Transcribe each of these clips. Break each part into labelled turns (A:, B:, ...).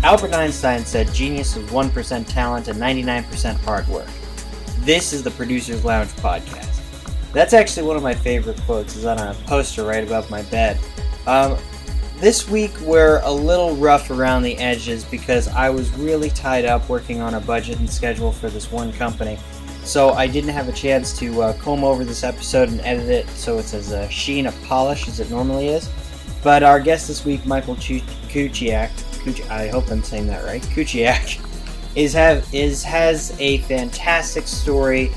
A: Albert Einstein said genius is 1% talent and 99% hard work. This is the Producer's Lounge podcast. That's actually one of my favorite quotes. It's on a poster right above my bed. This week we're a little rough around the edges because I was really tied up working on a budget and schedule for this one company. So I didn't have a chance to comb over this episode and edit it so it's as sheen of polish as it normally is. But our guest this week, Michael Kuciak, I hope I'm saying that right, Kuciak, has a fantastic story.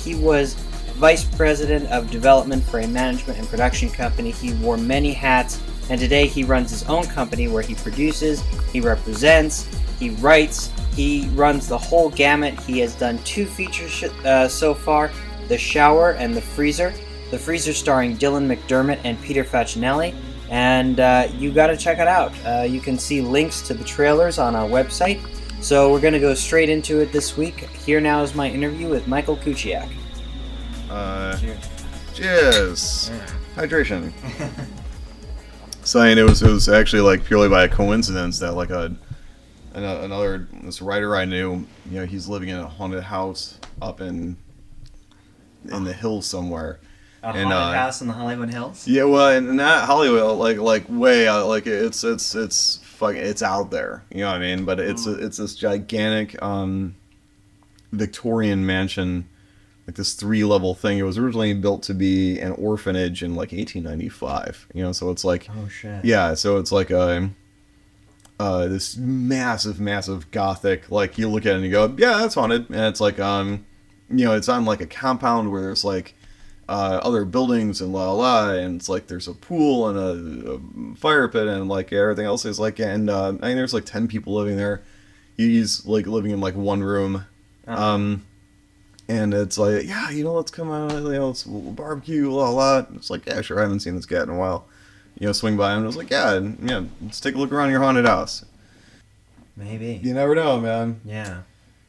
A: He was Vice President of Development for a management and production company. He wore many hats, and today he runs his own company where he produces, he represents, he writes, he runs the whole gamut. He has done 2 features so far, The Shower and The Freezer. The Freezer starring Dylan McDermott and Peter Facinelli. And you got to check it out. You can see links to the trailers on our website. So we're going to go straight into it this week. Here now is my interview with Michael Kuciak.
B: Cheers. Hydration. So it was actually like purely by a coincidence that like another this writer I knew, he's living in a haunted house up in the hills somewhere.
A: A haunted house in the Hollywood Hills?
B: Yeah, well, and not Hollywood, like way out, like it's fucking, it's out there, you know what I mean? But it's this gigantic Victorian mansion, like this 3-level thing. It was originally built to be an orphanage in like 1895, so it's like,
A: oh shit,
B: yeah, so it's like this massive Gothic, like you look at it and you go, yeah, that's haunted, and it's like it's on like a compound where there's like other buildings and and it's like there's a pool and a fire pit and like everything else is like, and I mean there's like 10 people living there. He's like living in like one room, and it's like, yeah, let's come out, let's barbecue, It's like, yeah, sure, I haven't seen this cat in a while. Swing by him and I was like, yeah, let's take a look around your haunted house.
A: Maybe.
B: You never know, man.
A: Yeah.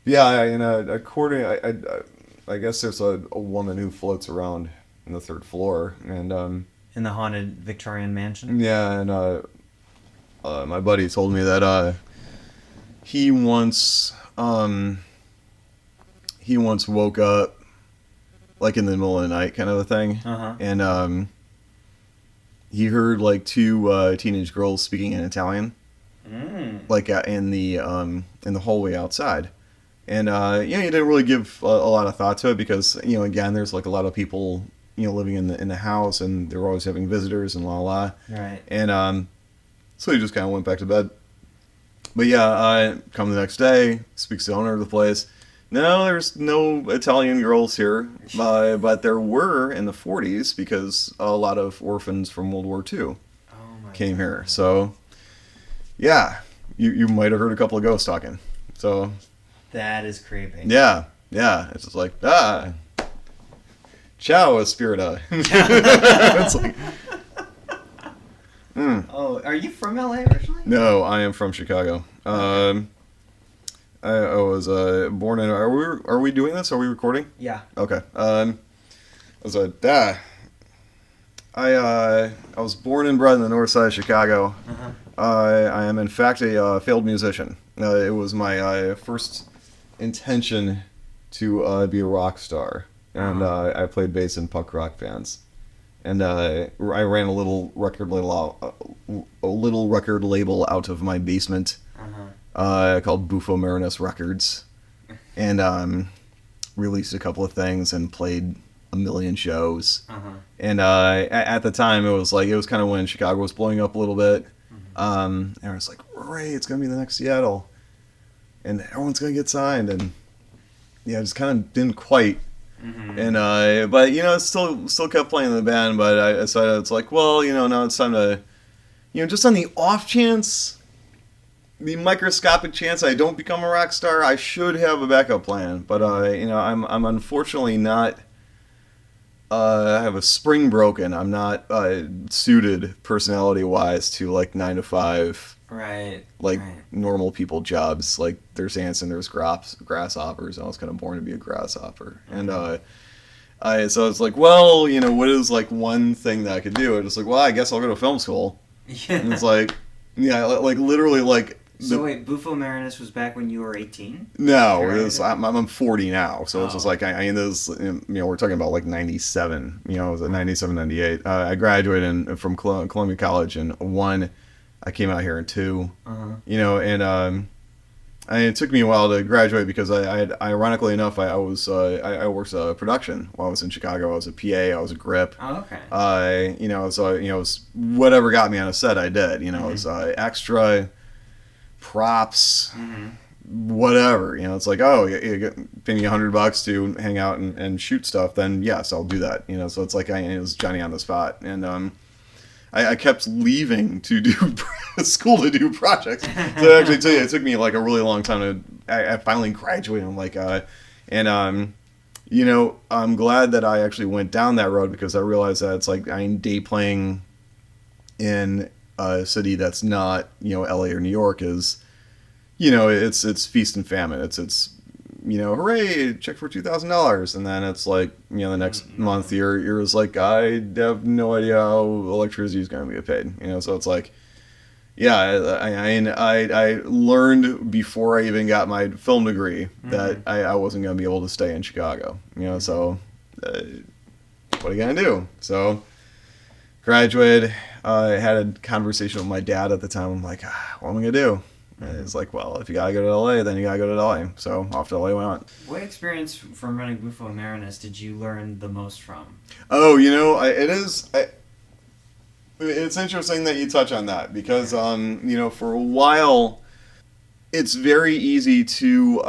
B: Yeah, according, I guess there's a woman who floats around in the 3rd floor, and
A: in the haunted Victorian mansion.
B: Yeah, and my buddy told me that he once woke up like in the middle of the night, kind of a thing, and he heard like 2 teenage girls speaking in Italian, like in the hallway outside. And, he didn't really give a lot of thought to it because, again, there's like a lot of people, living in the house and they're always having visitors and
A: Right.
B: And, so he just kind of went back to bed. But yeah, I come the next day, speaks to the owner of the place. No, there's no Italian girls here, but there were in the 40s because a lot of orphans from World War II came here. So, yeah, you might have heard a couple of ghosts talking. So...
A: that is creepy.
B: Yeah. It's just like, ciao, Espirita. It's like,
A: Oh, are you from LA originally?
B: No, I am from Chicago. I was born in. Are we doing this? Are we recording?
A: Yeah.
B: Okay. I was born and bred in the north side of Chicago. I am in fact a failed musician. It was my first intention to be a rock star, and I played bass in punk rock bands, and I ran a little record label out of my basement, called Bufo Marinus Records, and released a couple of things and played a million shows, and at the time it was kind of when Chicago was blowing up a little bit, and I was like, great, it's gonna be the next Seattle. And everyone's gonna get signed, and yeah, just kind of didn't quite. And but still kept playing in the band. But I decided it's like, well, now it's time to, just on the off chance, the microscopic chance I don't become a rock star, I should have a backup plan. But I'm unfortunately not. I have a spring broken. I'm not suited personality-wise to like 9 to 5.
A: Right.
B: Normal people jobs. Like there's ants and there's grasshoppers. I was kind of born to be a grasshopper. And so I was like, well, what is like one thing that I could do? And it's like, well, I guess I'll go to film school.
A: Yeah.
B: And it's like, yeah, like literally like
A: So wait, Bufo Marinus was back when you were 18?
B: No, I'm 40 now, so it's just like we're talking about like 97. It was 97, 98. I graduated from Columbia College in 1. I came out here in 2. And it took me a while to graduate because I had, ironically enough, I worked production while I was in Chicago. I was a PA, I was a grip.
A: Oh, okay.
B: So whatever got me on a set, I did. It was extra, props, whatever. It's like, oh, you pay me $100 to hang out and shoot stuff. Then yes, I'll do that. So it's like it was Johnny on the spot, and I kept leaving to do school to do projects. So actually, tell you, it took me like a really long time to. I finally graduated. I'm like, I'm glad that I actually went down that road because I realized that it's like day playing in a city that's not LA or New York is, it's feast and famine. It's hooray, check for $2,000, and then it's like the next month you're just like, I have no idea how electricity is going to get paid. So it's like, yeah, I learned before I even got my film degree that I wasn't going to be able to stay in Chicago. So what are you gonna do? So graduated. I had a conversation with my dad at the time. I'm like, what am I gonna do? And it's like, well, if you gotta go to LA, then you gotta go to LA. So off to LA we went.
A: What experience from running Bufo Marinus did you learn the most from?
B: Oh, it's interesting that you touch on that because, for a while, it's very easy to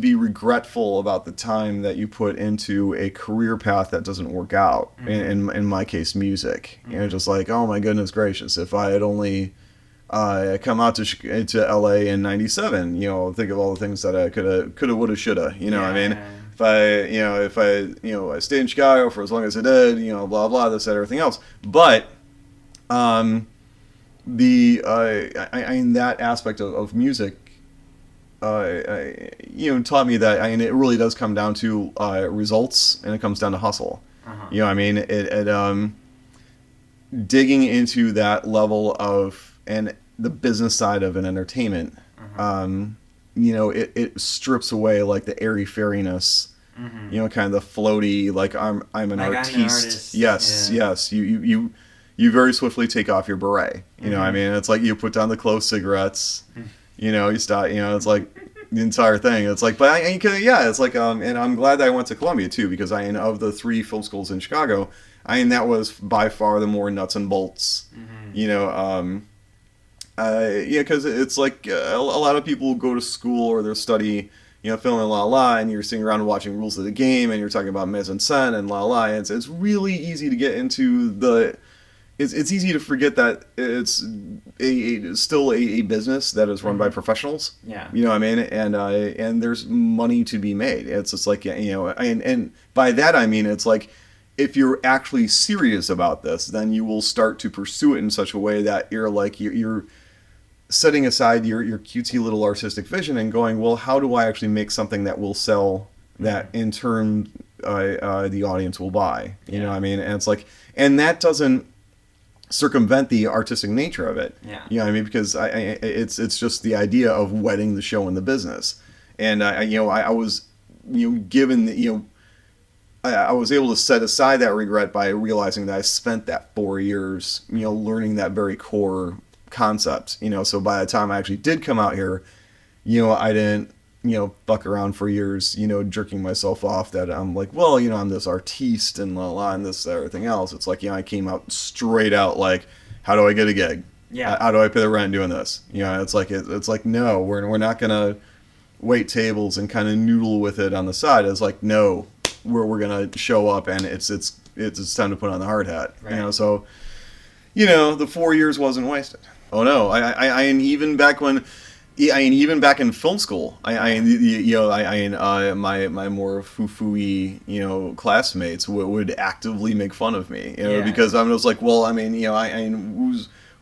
B: be regretful about the time that you put into a career path that doesn't work out. In my case, music. Just like, oh my goodness gracious, if I had only come out to LA in '97. Think of all the things that I coulda, woulda, shoulda. I mean, if I stayed in Chicago for as long as I did, blah blah, this, that, everything else. But that aspect of music, taught me that it really does come down to results, and it comes down to hustle. Digging into that level of and the business side of an entertainment, it strips away like the airy fairiness, kind of the floaty, like I'm an artiste. Yes. You very swiftly take off your beret. It's like you put down the clove cigarettes. You start. It's like the entire thing. It's like, but it's like, and I'm glad that I went to Columbia too because of the 3 film schools in Chicago, that was by far the more nuts and bolts. Because it's like a lot of people go to school or they'll study, film and and you're sitting around watching rules of the game and you're talking about mise en scène and It's really easy to get into it's easy to forget that it's still a business that is run by professionals.
A: Yeah.
B: And there's money to be made. It's just like, and by that I mean it's like, if you're actually serious about this, then you will start to pursue it in such a way that you're setting aside your cutesy little artistic vision and going, well, how do I actually make something that will sell, that in turn the audience will buy? And it's like, and that doesn't circumvent the artistic nature of it.
A: Yeah.
B: Because it's just the idea of wetting the show in the business. And I was given I was able to set aside that regret by realizing that I spent that 4 years, learning that very core concept. So by the time I actually did come out here, I didn't, fuck around for years, jerking myself off that I'm like, well, I'm this artiste and and this, everything else. It's like, I came out straight out like, how do I get a gig?
A: Yeah.
B: How do I pay the rent doing this? It's like, no, we're not gonna wait tables and kind of noodle with it on the side. It's like, no. We're gonna show up and it's time to put on the hard hat.
A: Right.
B: So the 4 years wasn't wasted. Oh no, I even back when, even back in film school, my more foo-foo-y classmates would actively make fun of me, because I'm just like, well,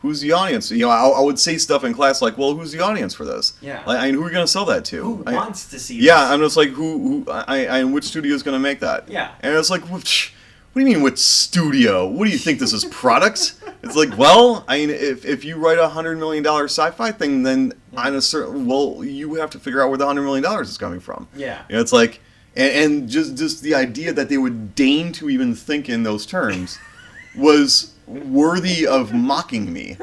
B: who's the audience? I would say stuff in class like, well, who's the audience for this?
A: Yeah.
B: Who are you going to sell that to?
A: Who wants to see this?
B: Yeah, I'm just like, which studio is going to make that?
A: Yeah.
B: And it's like, what do you mean, which studio? What do you think this is, product? It's like, well, I mean, if you write $100 million sci-fi thing, then on a certain, well, you have to figure out where the $100 million is coming from.
A: Yeah.
B: You know, it's like, and just the idea that they would deign to even think in those terms was worthy of mocking me.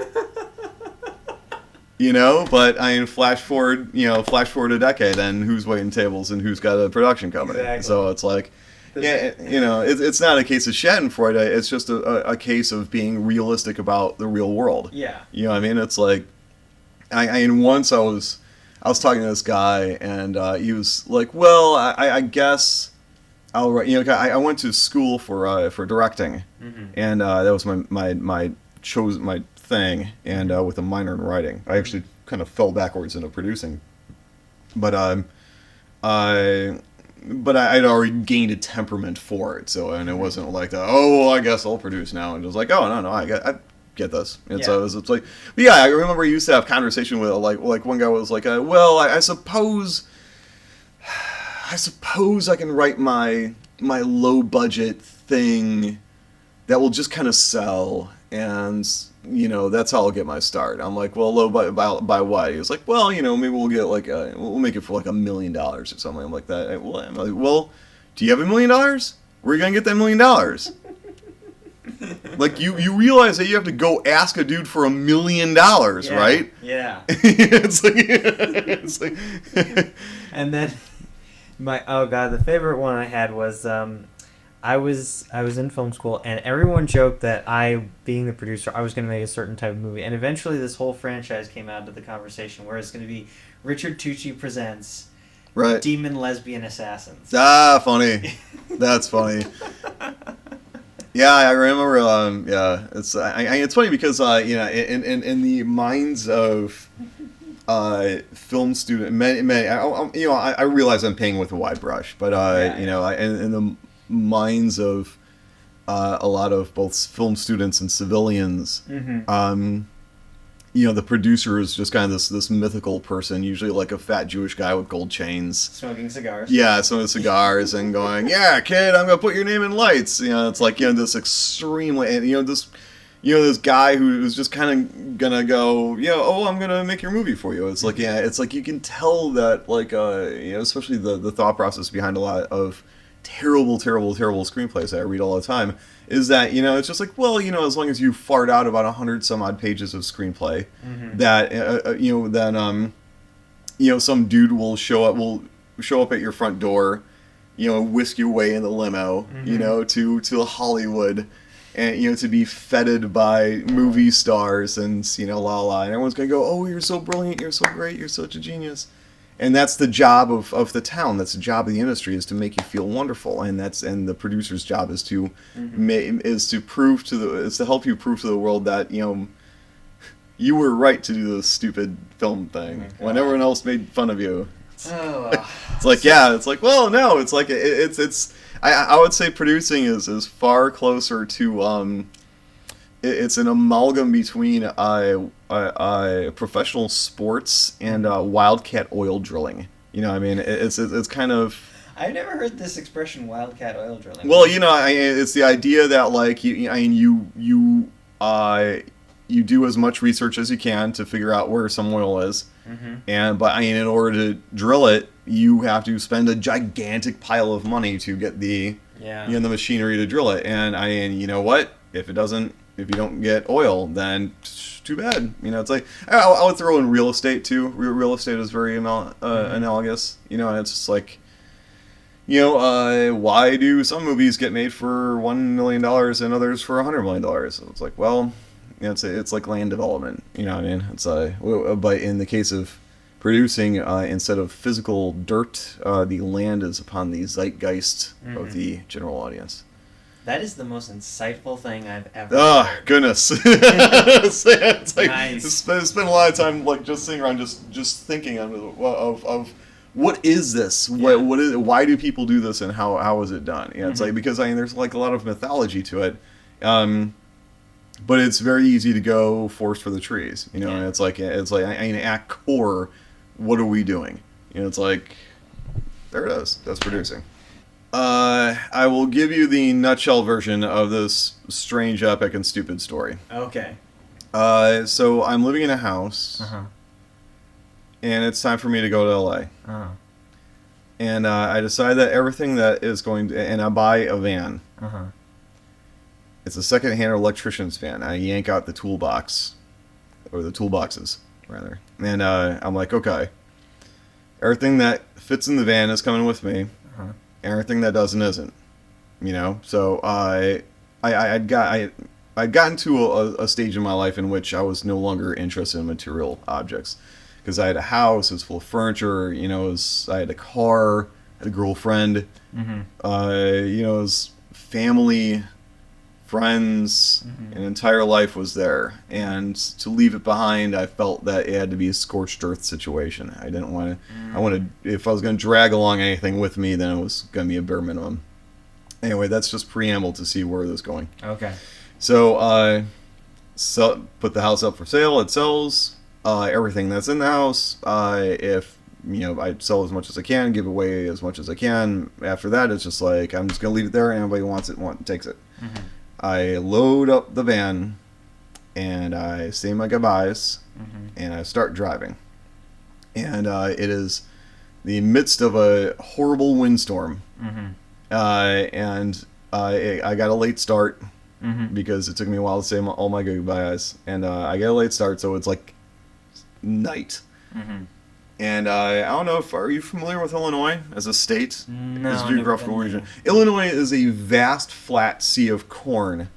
B: You know, but I mean, flash forward a decade, and who's waiting tables and who's got a production company.
A: Exactly.
B: So it's like, yeah, you know, it's not a case of Schadenfreude. It's just a case of being realistic about the real world.
A: Yeah.
B: You know what I mean? It's like, I mean, once I was talking to this guy, and he was like, well, I guess I'll write. You know, I went to school for directing, and that was my thing, and with a minor in writing. I actually kind of fell backwards into producing, but I'd already gained a temperament for it, so, and it wasn't like that, oh, I guess I'll produce now, and it was like, oh, no, I get this. And so it's like, but yeah, I remember I used to have conversation with, like one guy was like, well, I suppose I can write my low budget thing that will just kind of sell, and you know, that's how I'll get my start. I'm like, well, low by what? He was like, well, you know, maybe we'll get like we'll make it for like $1 million or something. I'm like that. I'm like, well, do you have $1 million? Where are you gonna get that $1 million? Like, you realize that you have to go ask a dude for $1 million, right?
A: Yeah.
B: it's like
A: And then the favorite one I had was I was in film school, and everyone joked that I, being the producer, I was going to make a certain type of movie. And eventually this whole franchise came out of the conversation where it's going to be Richard Tucci presents Demon Lesbian Assassins.
B: Ah, funny. That's funny. Yeah, I remember. It's it's funny because you know, in the minds of film student, many I realize I'm painting with a wide brush, but you know, in the minds of a lot of both film students and civilians, you know, the producer is just kind of this mythical person, usually like a fat Jewish guy with gold chains,
A: smoking cigars.
B: Yeah, smoking cigars and going, yeah, kid, I'm gonna put your name in lights. You know, it's like, you know, this extremely, and this guy who's just kind of gonna go, you know, oh, I'm gonna make your movie for you. It's like, yeah, it's like you can tell that, like, you know, especially the thought process behind a lot of terrible screenplays that I read all the time is that, you know, it's just like, well, you know, as long as you fart out about 100 some odd pages of screenplay, that you know, then you know, some dude will show up at your front door, you know, whisk you away in the limo, you know, to Hollywood, and, you know, to be feted by movie stars, and, you know, and everyone's gonna go, oh, you're so brilliant, you're so great, you're such a genius. And that's the job of the town. That's the job of the industry, is to make you feel wonderful. And the producer's job is to help you prove to the world that, you know, you were right to do this stupid film thing when everyone else made fun of you. It's like, yeah, it's like, well, no, it's like it's I would say producing is far closer to it's an amalgam between professional sports and wildcat oil drilling. You know, I mean, it's kind of.
A: I've never heard this expression, wildcat oil drilling.
B: Well, you know, it's the idea that, like, you do as much research as you can to figure out where some oil is, but in order to drill it, you have to spend a gigantic pile of money to get the the machinery to drill it. And you know what? If you don't get oil, then too bad. You know, it's like, I would throw in real estate too. Real estate is very analogous. You know, and it's just like, you know, why do some movies get made for $1 million and others for $100 million? So it's like, well, you know, it's like land development. You know what I mean? It's but in the case of producing, instead of physical dirt, the land is upon the zeitgeist of the general audience.
A: That is the most insightful thing I've ever
B: heard. Goodness. It's like,
A: nice.
B: Spend a lot of time, like, just sitting around just thinking of what is this? What is? Why do people do this, and how is it done? You know, it's like, because there's like a lot of mythology to it, but it's very easy to go forest for the trees. You know, and it's like at core, what are we doing? You know, it's like, there it is. That's producing. I will give you the nutshell version of this strange, epic, and stupid story.
A: Okay.
B: So I'm living in a house, and it's time for me to go to LA. And I decide that everything that is going to... And I buy a van. It's a second-hand electrician's van. I yank out the toolbox. Or the toolboxes, rather. And I'm like, okay. Everything that fits in the van is coming with me. And everything that doesn't isn't. You know? So I'd gotten to a stage in my life in which I was no longer interested in material objects. Because I had a house, it was full of furniture, you know, I had a car, I had a girlfriend, you know, it was family, friends, an entire life was there. And to leave it behind, I felt that it had to be a scorched earth situation. I didn't want to, if I was going to drag along anything with me, then it was going to be a bare minimum. Anyway, that's just preamble to see where this is going.
A: Okay.
B: So, put the house up for sale, it sells. Everything that's in the house, if, you know, I sell as much as I can, give away as much as I can. After that, it's just like, I'm just going to leave it there, and anybody wants it, takes it. I load up the van, and I say my goodbyes, and I start driving. And it is the midst of a horrible windstorm. And I got a late start, because it took me a while to say all my goodbyes. And I get a late start, so it's like night. And I don't know are you familiar with Illinois as a state?
A: No,
B: as a geographical region? Illinois is a vast flat sea of corn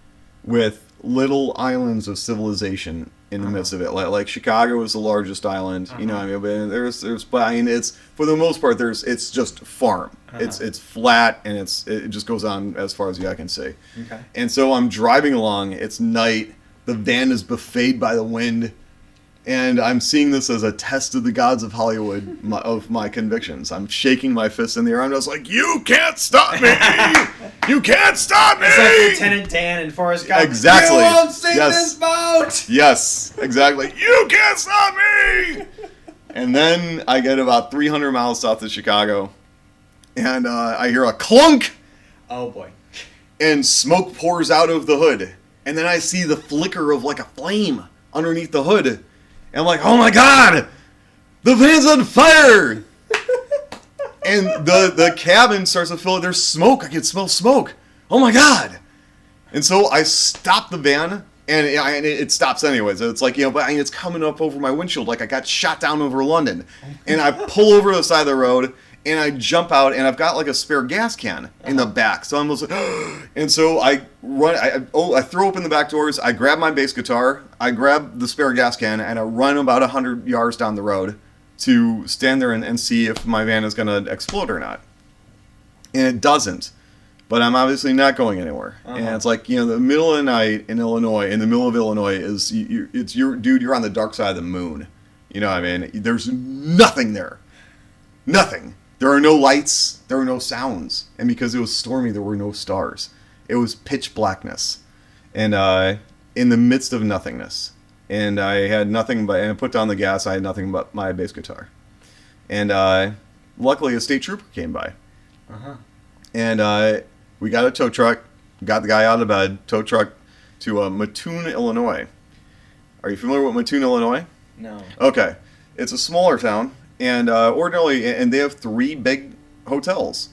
B: with little islands of civilization in the midst of it. Like Chicago is the largest island, you know what I mean? But but I mean, it's, for the most part, it's just farm. It's flat, and it just goes on as far as the eye can see.
A: Okay.
B: And so I'm driving along, it's night, the van is buffeted by the wind, and I'm seeing this as a test of the gods of Hollywood, of my convictions. I'm shaking my fist in the air. I'm just like, you can't stop me! You can't stop me!
A: It's like Lieutenant Dan and Forrest Gump.
B: Exactly.
A: You won't sink this boat!
B: Yes, exactly. You can't stop me! And then I get about 300 miles south of Chicago, and I hear a clunk!
A: Oh, boy.
B: And smoke pours out of the hood. And then I see the flicker of like a flame underneath the hood. And I'm like, oh my god! The van's on fire! And the cabin starts to fill. There's smoke. I can smell smoke. Oh my god! And so I stop the van, and it stops anyway. So it's like, you know, but it's coming up over my windshield like I got shot down over London. And I pull over to the side of the road, and I jump out, and I've got like a spare gas can in the back. So I'm just like, and so I run, I throw open the back doors, I grab my bass guitar, I grab the spare gas can, and I run about 100 yards down the road to stand there and see if my van is going to explode or not. And it doesn't. But I'm obviously not going anywhere. And it's like, you know, the middle of the night in Illinois, in the middle of Illinois, is, you're on the dark side of the moon. You know what I mean? There's nothing there. Nothing. There are no lights, there are no sounds, and because it was stormy, there were no stars. It was pitch blackness, and in the midst of nothingness. And I had nothing but, and I put down the gas, I had nothing but my bass guitar. And luckily a state trooper came by. And we got a tow truck, got the guy out of bed, tow truck to Mattoon, Illinois. Are you familiar with Mattoon, Illinois?
A: No.
B: Okay. It's a smaller town. And ordinarily, and they have 3 big hotels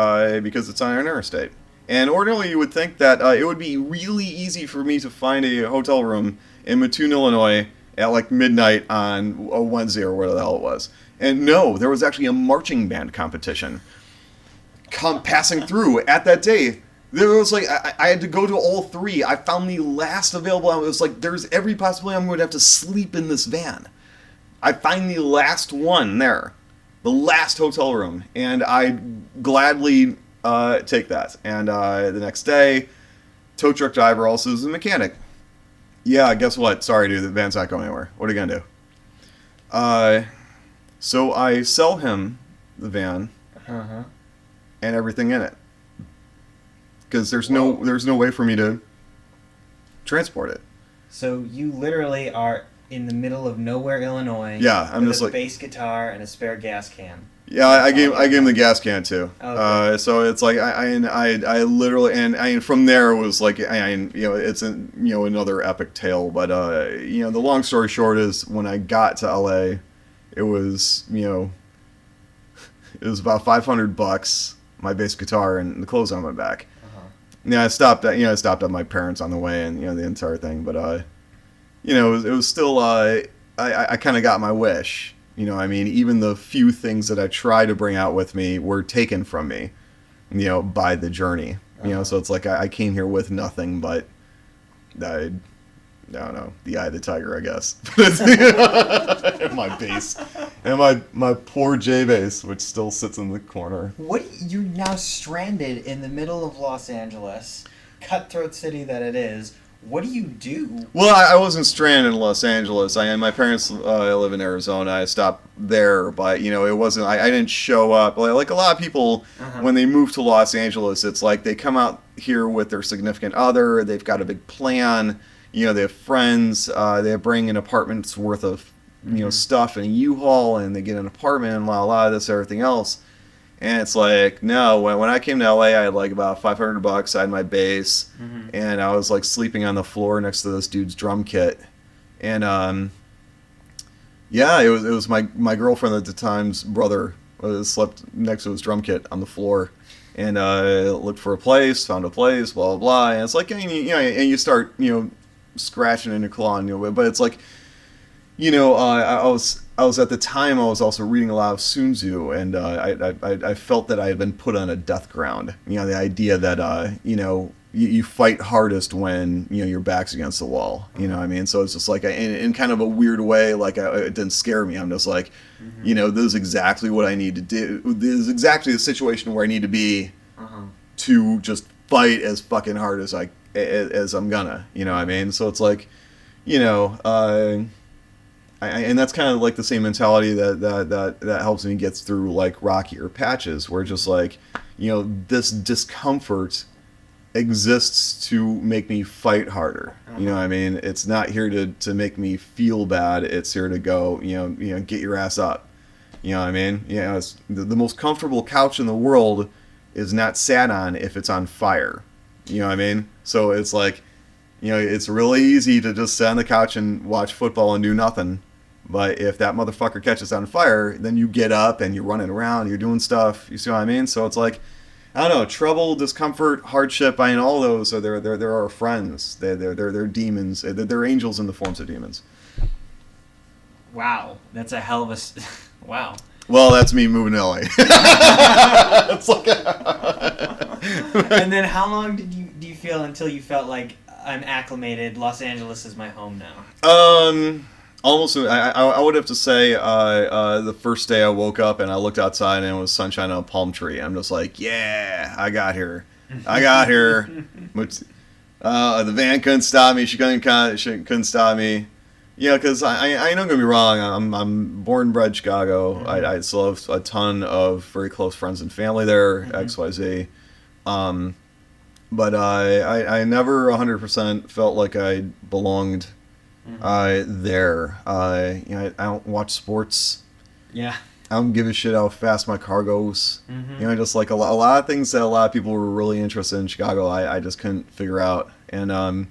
B: because it's on an interstate. And ordinarily, you would think that it would be really easy for me to find a hotel room in Mattoon, Illinois at like midnight on a Wednesday or whatever the hell it was. And no, there was actually a marching band competition passing through at that day. There was like, I had to go to all 3. I found the last available. I was like, there's every possibility I'm going to have to sleep in this van. I find the last one there, the last hotel room, and I gladly take that. And the next day, tow truck driver also is a mechanic. Yeah, guess what? Sorry, dude, the van's not going anywhere. What are you gonna do? So I sell him the van and everything in it, because there's no way for me to transport it.
A: So you literally are in the middle of nowhere, Illinois.
B: Yeah, I'm just
A: with
B: like
A: a bass guitar and a spare gas can.
B: Yeah, I gave him the gas can too.
A: Okay.
B: So it's like I literally and from there it was like it's another epic tale. But the long story short is when I got to LA, it was about $500, my bass guitar and the clothes on my back. Yeah, I stopped at my parents on the way and the entire thing. But it was still I kind of got my wish. Even the few things that I tried to bring out with me were taken from me, by the journey. So it's like I came here with nothing but, I don't know, the eye of the tiger, I guess. And my bass. And my poor J bass, which still sits in the corner.
A: You're now stranded in the middle of Los Angeles, cutthroat city that it is. What do you do?
B: Well, I wasn't stranded in Los Angeles. My parents live in Arizona. I stopped there, but it wasn't. I didn't show up like a lot of people when they move to Los Angeles. It's like they come out here with their significant other. They've got a big plan. They have friends. They bring an apartment's worth of stuff in a U-Haul, and they get an apartment and a lot of this, everything else. And it's like, no, when I came to LA, I had like about $500. I had my bass, and I was like sleeping on the floor next to this dude's drum kit. And it was my girlfriend at the time's brother slept next to his drum kit on the floor. And looked for a place, found a place, blah, blah, blah. And it's like, and you start, scratching and clawing, but it's like, I was at the time I was also reading a lot of Sun Tzu, and I felt that I had been put on a death ground. The idea that you fight hardest when your back's against the wall. So it's just like in kind of a weird way, like it didn't scare me. I'm just like, this is exactly what I need to do. This is exactly the situation where I need to be to just fight as fucking hard as I'm gonna. So it's like, and that's kind of like the same mentality that helps me get through like rocky or patches, where just like, this discomfort exists to make me fight harder. It's not here to make me feel bad. It's here to go, get your ass up. It's the most comfortable couch in the world is not sat on if it's on fire. So it's like, it's really easy to just sit on the couch and watch football and do nothing. But if that motherfucker catches on fire, then you get up and you're running around, you're doing stuff. You see what I mean? So it's like, I don't know, trouble, discomfort, hardship. All those are they're our friends. They're demons. They're angels in the forms of demons.
A: Wow, that's a hell of a wow.
B: Well, that's me moving to LA. It's like
A: And then how long do you feel until you felt like I'm acclimated? Los Angeles is my home now.
B: Almost, I would have to say the first day I woke up and I looked outside and it was sunshine on a palm tree. I'm just like, yeah, I got here. But the van couldn't stop me. She couldn't stop me. Because I don't get me wrong. I'm born and bred Chicago. I still have a ton of very close friends and family there. XYZ. But I never 100% felt like I belonged. There. I don't watch sports.
A: Yeah.
B: I don't give a shit how fast my car goes. Just like a lot of things that a lot of people were really interested in Chicago, I just couldn't figure out. And and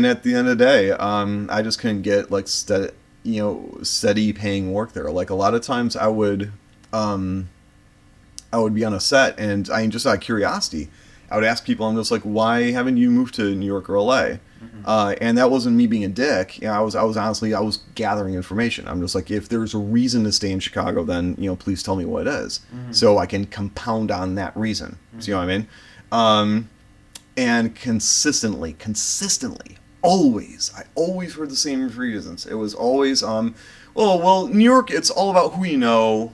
B: at the end of the day, I just couldn't get like steady paying work there. Like a lot of times I would be on a set and just out of curiosity, I would ask people, I'm just like, why haven't you moved to New York or LA? And that wasn't me being a dick. I was honestly gathering information. I'm just like, if there's a reason to stay in Chicago, then please tell me what it is, so I can compound on that reason. See what I mean? And consistently, I always heard the same reasons. It was always, well, New York, it's all about who you know.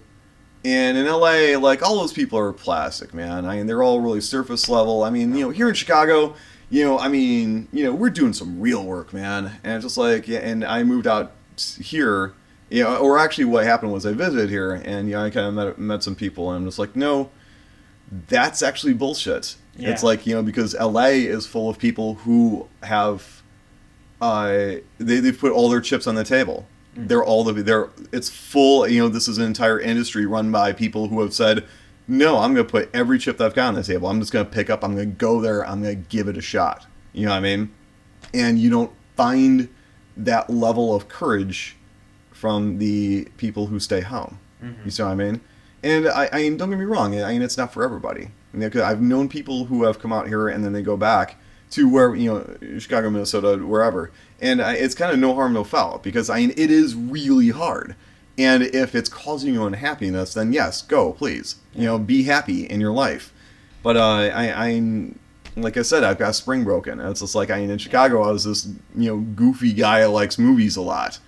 B: And in LA, like, all those people are plastic, man. They're all really surface level. Here in Chicago, we're doing some real work, man. And it's just like, and I moved out here, or actually what happened was I visited here, and, I kind of met some people, and I'm just like, no, that's actually bullshit. Yeah. It's like, because LA is full of people who have they've put all their chips on the table. It's full. This is an entire industry run by people who have said, no, I'm going to put every chip that I've got on the table. I'm just going to pick up. I'm going to go there. I'm going to give it a shot. You know what I mean? And you don't find that level of courage from the people who stay home. Mm-hmm. You see what I mean? And I don't get me wrong. It's not for everybody. I've known people who have come out here and then they go back to where, Chicago, Minnesota, wherever. And it's kind of no harm, no foul, because it is really hard. And if it's causing you unhappiness, then yes, go, please. Be happy in your life. But I'm like I said, I've got spring broken. It's just like in Chicago, I was this goofy guy who likes movies a lot.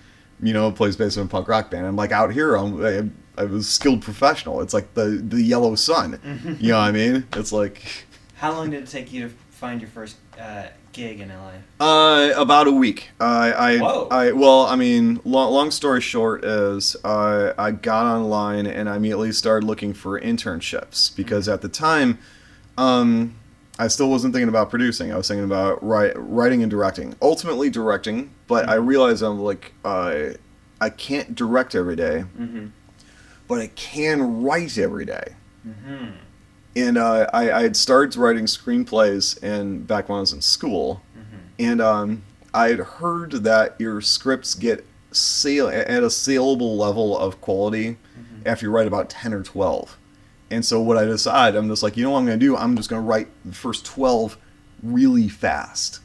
B: Plays bass in a punk rock band. I'm like out here, I was a skilled professional. It's like the yellow sun. You know what I mean? It's like.
A: How long did it take you to find your first gig in LA?
B: About a week.
A: Whoa.
B: Long story short is I got online and I immediately started looking for internships because at the time, I still wasn't thinking about producing. I was thinking about writing and directing. Ultimately directing, but I realized I'm like, I can't direct every day, but I can write every day. Mm-hmm. And I had started writing screenplays back when I was in school, and I had heard that your scripts get at a saleable level of quality after you write about 10 or 12. And so what I decided, I'm just like, what I'm going to do? I'm just going to write the first 12 really fast.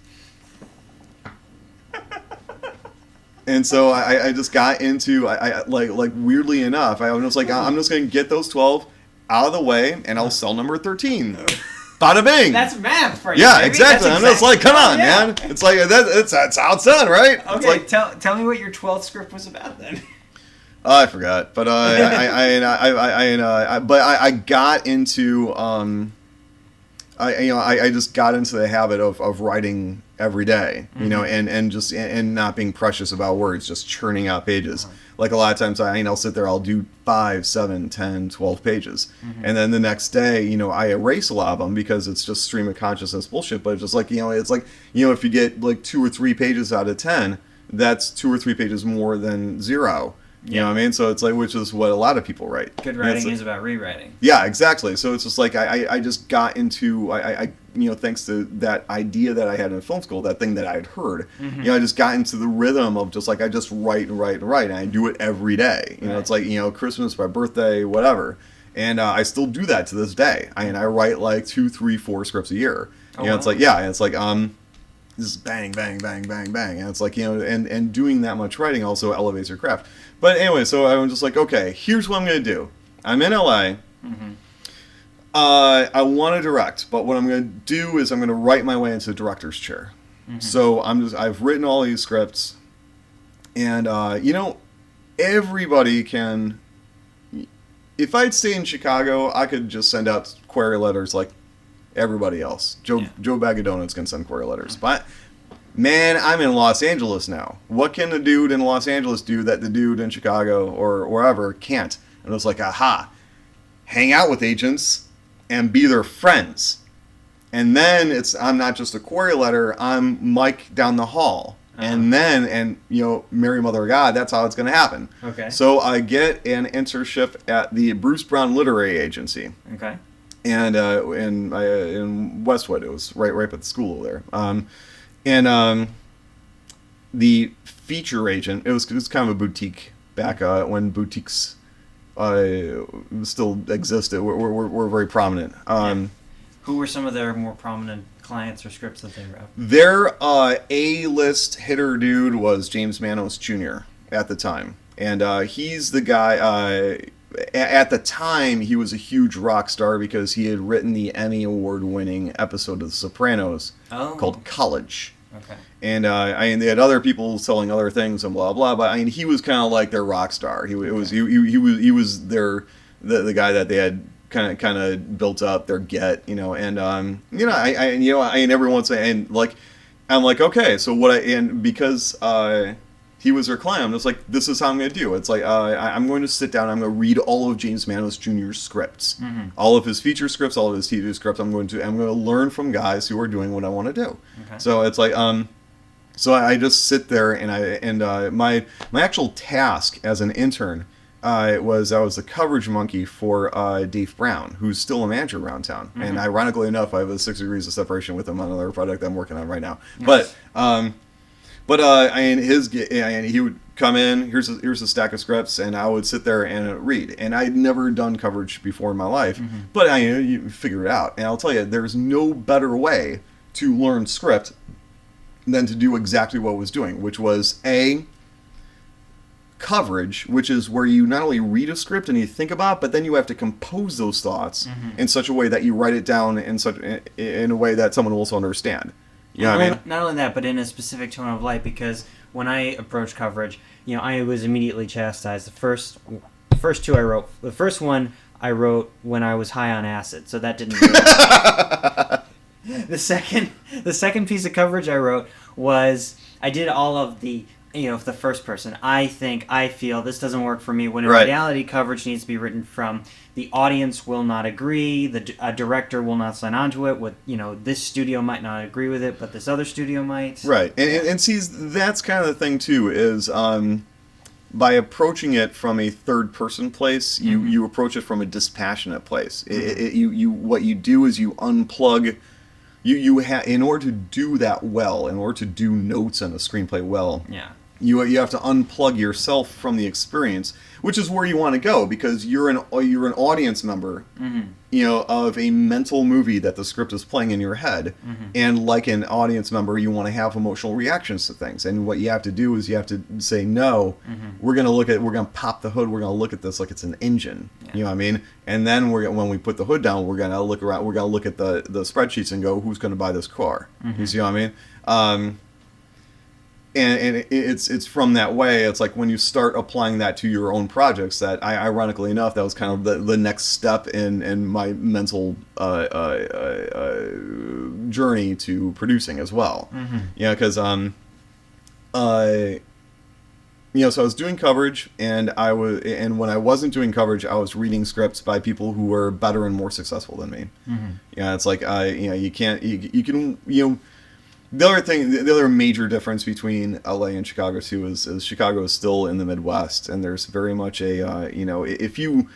B: And so I just got into, like weirdly enough, I was like, I'm just going to get those 12 out of the way, and I'll sell number 13. Bada bing!
A: That's math for you.
B: Yeah, exactly. I'm just like, come on, man. It's like that's how it's done, right?
A: Okay,
B: it's like,
A: tell me what your 12th script was about then.
B: I forgot, but I got into I just got into the habit of writing every day, and not being precious about words, just churning out pages. Like a lot of times I'll sit there, I'll do 5, 7, 10, 12 pages. And then the next day, I erase a lot of them because it's just stream of consciousness bullshit. But it's just like, it's like, if you get like 2 or 3 pages out of 10, that's 2 or 3 pages more than 0. You know what I mean? So it's like, which is what a lot of people write.
A: Good writing is about rewriting.
B: Yeah, exactly. So it's just like, I just got into, thanks to that idea that I had in film school, that thing that I had heard, I just got into the rhythm of just like, I just write and write and write, and I do it every day. It's like, Christmas, my birthday, whatever. And I still do that to this day. I write like 2, 3, 4 scripts a year. It's like, it's like, this is bang, bang, bang, bang, bang. And it's like, and doing that much writing also elevates your craft. But anyway, so I was just like, okay, here's what I'm going to do. I'm in LA. I want to direct, but what I'm going to do is I'm going to write my way into the director's chair. So I've written all these scripts, and, everybody can, if I'd stay in Chicago, I could just send out query letters like everybody else. Joe Bag of Donuts can send query letters. But, man, I'm in Los Angeles now. What can the dude in Los Angeles do that the dude in Chicago or wherever can't? And it was like, aha, hang out with agents and be their friends. And then I'm not just a query letter, I'm Mike down the hall. And then, Mary Mother of God, that's how it's going to happen. Okay. So I get an internship at the Bruce Brown Literary Agency. Okay. And in Westwood, it was right up at the school there. And the feature agent, it was kind of a boutique back when boutiques still existed. We're very prominent.
A: Who were some of their more prominent clients or scripts that they wrote?
B: Their A-list hitter dude was James Manos Jr. at the time. And he's the guy... at the time, he was a huge rock star because he had written the Emmy Award-winning episode of The Sopranos called College. Okay. And they had other people selling other things and blah blah. But he was kind of like their rock star. He was their the guy that they had kind of built up their get. And every once and like I'm like, okay, so because he was their client, I'm just like, this is how I'm going to do it. It's like, I'm going to sit down, I'm going to read all of James Manos Jr.'s scripts. All of his feature scripts, all of his TV scripts. I'm going to learn from guys who are doing what I want to do. Okay. So it's like, So I just sit there and my actual task as an intern I was the coverage monkey for Dave Brown, who's still a manager around town. Mm-hmm. And ironically enough, I have a 6 degrees of separation with him on another project I'm working on right now. Nice. He would come in. Here's a stack of scripts, and I would sit there and read. And I'd never done coverage before in my life, mm-hmm. but you figure it out. And I'll tell you, there's no better way to learn script than to do exactly what I was doing, which was coverage, which is where you not only read a script and you think about it, but then you have to compose those thoughts mm-hmm. in such a way that you write it down in a way that someone will also understand. You know what I mean? Not
A: only that, but in a specific tone of light, because when I approached coverage, I was immediately chastised. The first two I wrote. The first one I wrote when I was high on acid, so that didn't really The second piece of coverage I wrote was I did all of the the first person. I feel this doesn't work for me. When in reality, coverage needs to be written from the audience will not agree. A director will not sign on to it. This studio might not agree with it, but this other studio might. Right,
B: and see, that's kind of the thing too. Is by approaching it from a third person place, mm-hmm. you approach it from a dispassionate place. Mm-hmm. What you do is you unplug. In order to do that well, in order to do notes on a screenplay well. Yeah. You have to unplug yourself from the experience, which is where you want to go, because you're an audience member, mm-hmm. Of a mental movie that the script is playing in your head, mm-hmm. and like an audience member, you want to have emotional reactions to things. And what you have to do is you have to say, no, mm-hmm. we're gonna pop the hood, we're gonna look at this like it's an engine. Yeah. You know what I mean? And then when we put the hood down, we're gonna look around, we're gonna look at the spreadsheets and go, who's gonna buy this car? Mm-hmm. You see what I mean? And it's from that way. It's like when you start applying that to your own projects, that ironically enough, that was kind of the next step in my mental journey to producing as well. Mm-hmm. Because so I was doing coverage, and when I wasn't doing coverage, I was reading scripts by people who were better and more successful than me. Mm-hmm. It's like you can. The other major difference between LA and Chicago too is Chicago is still in the Midwest, and there's very much if you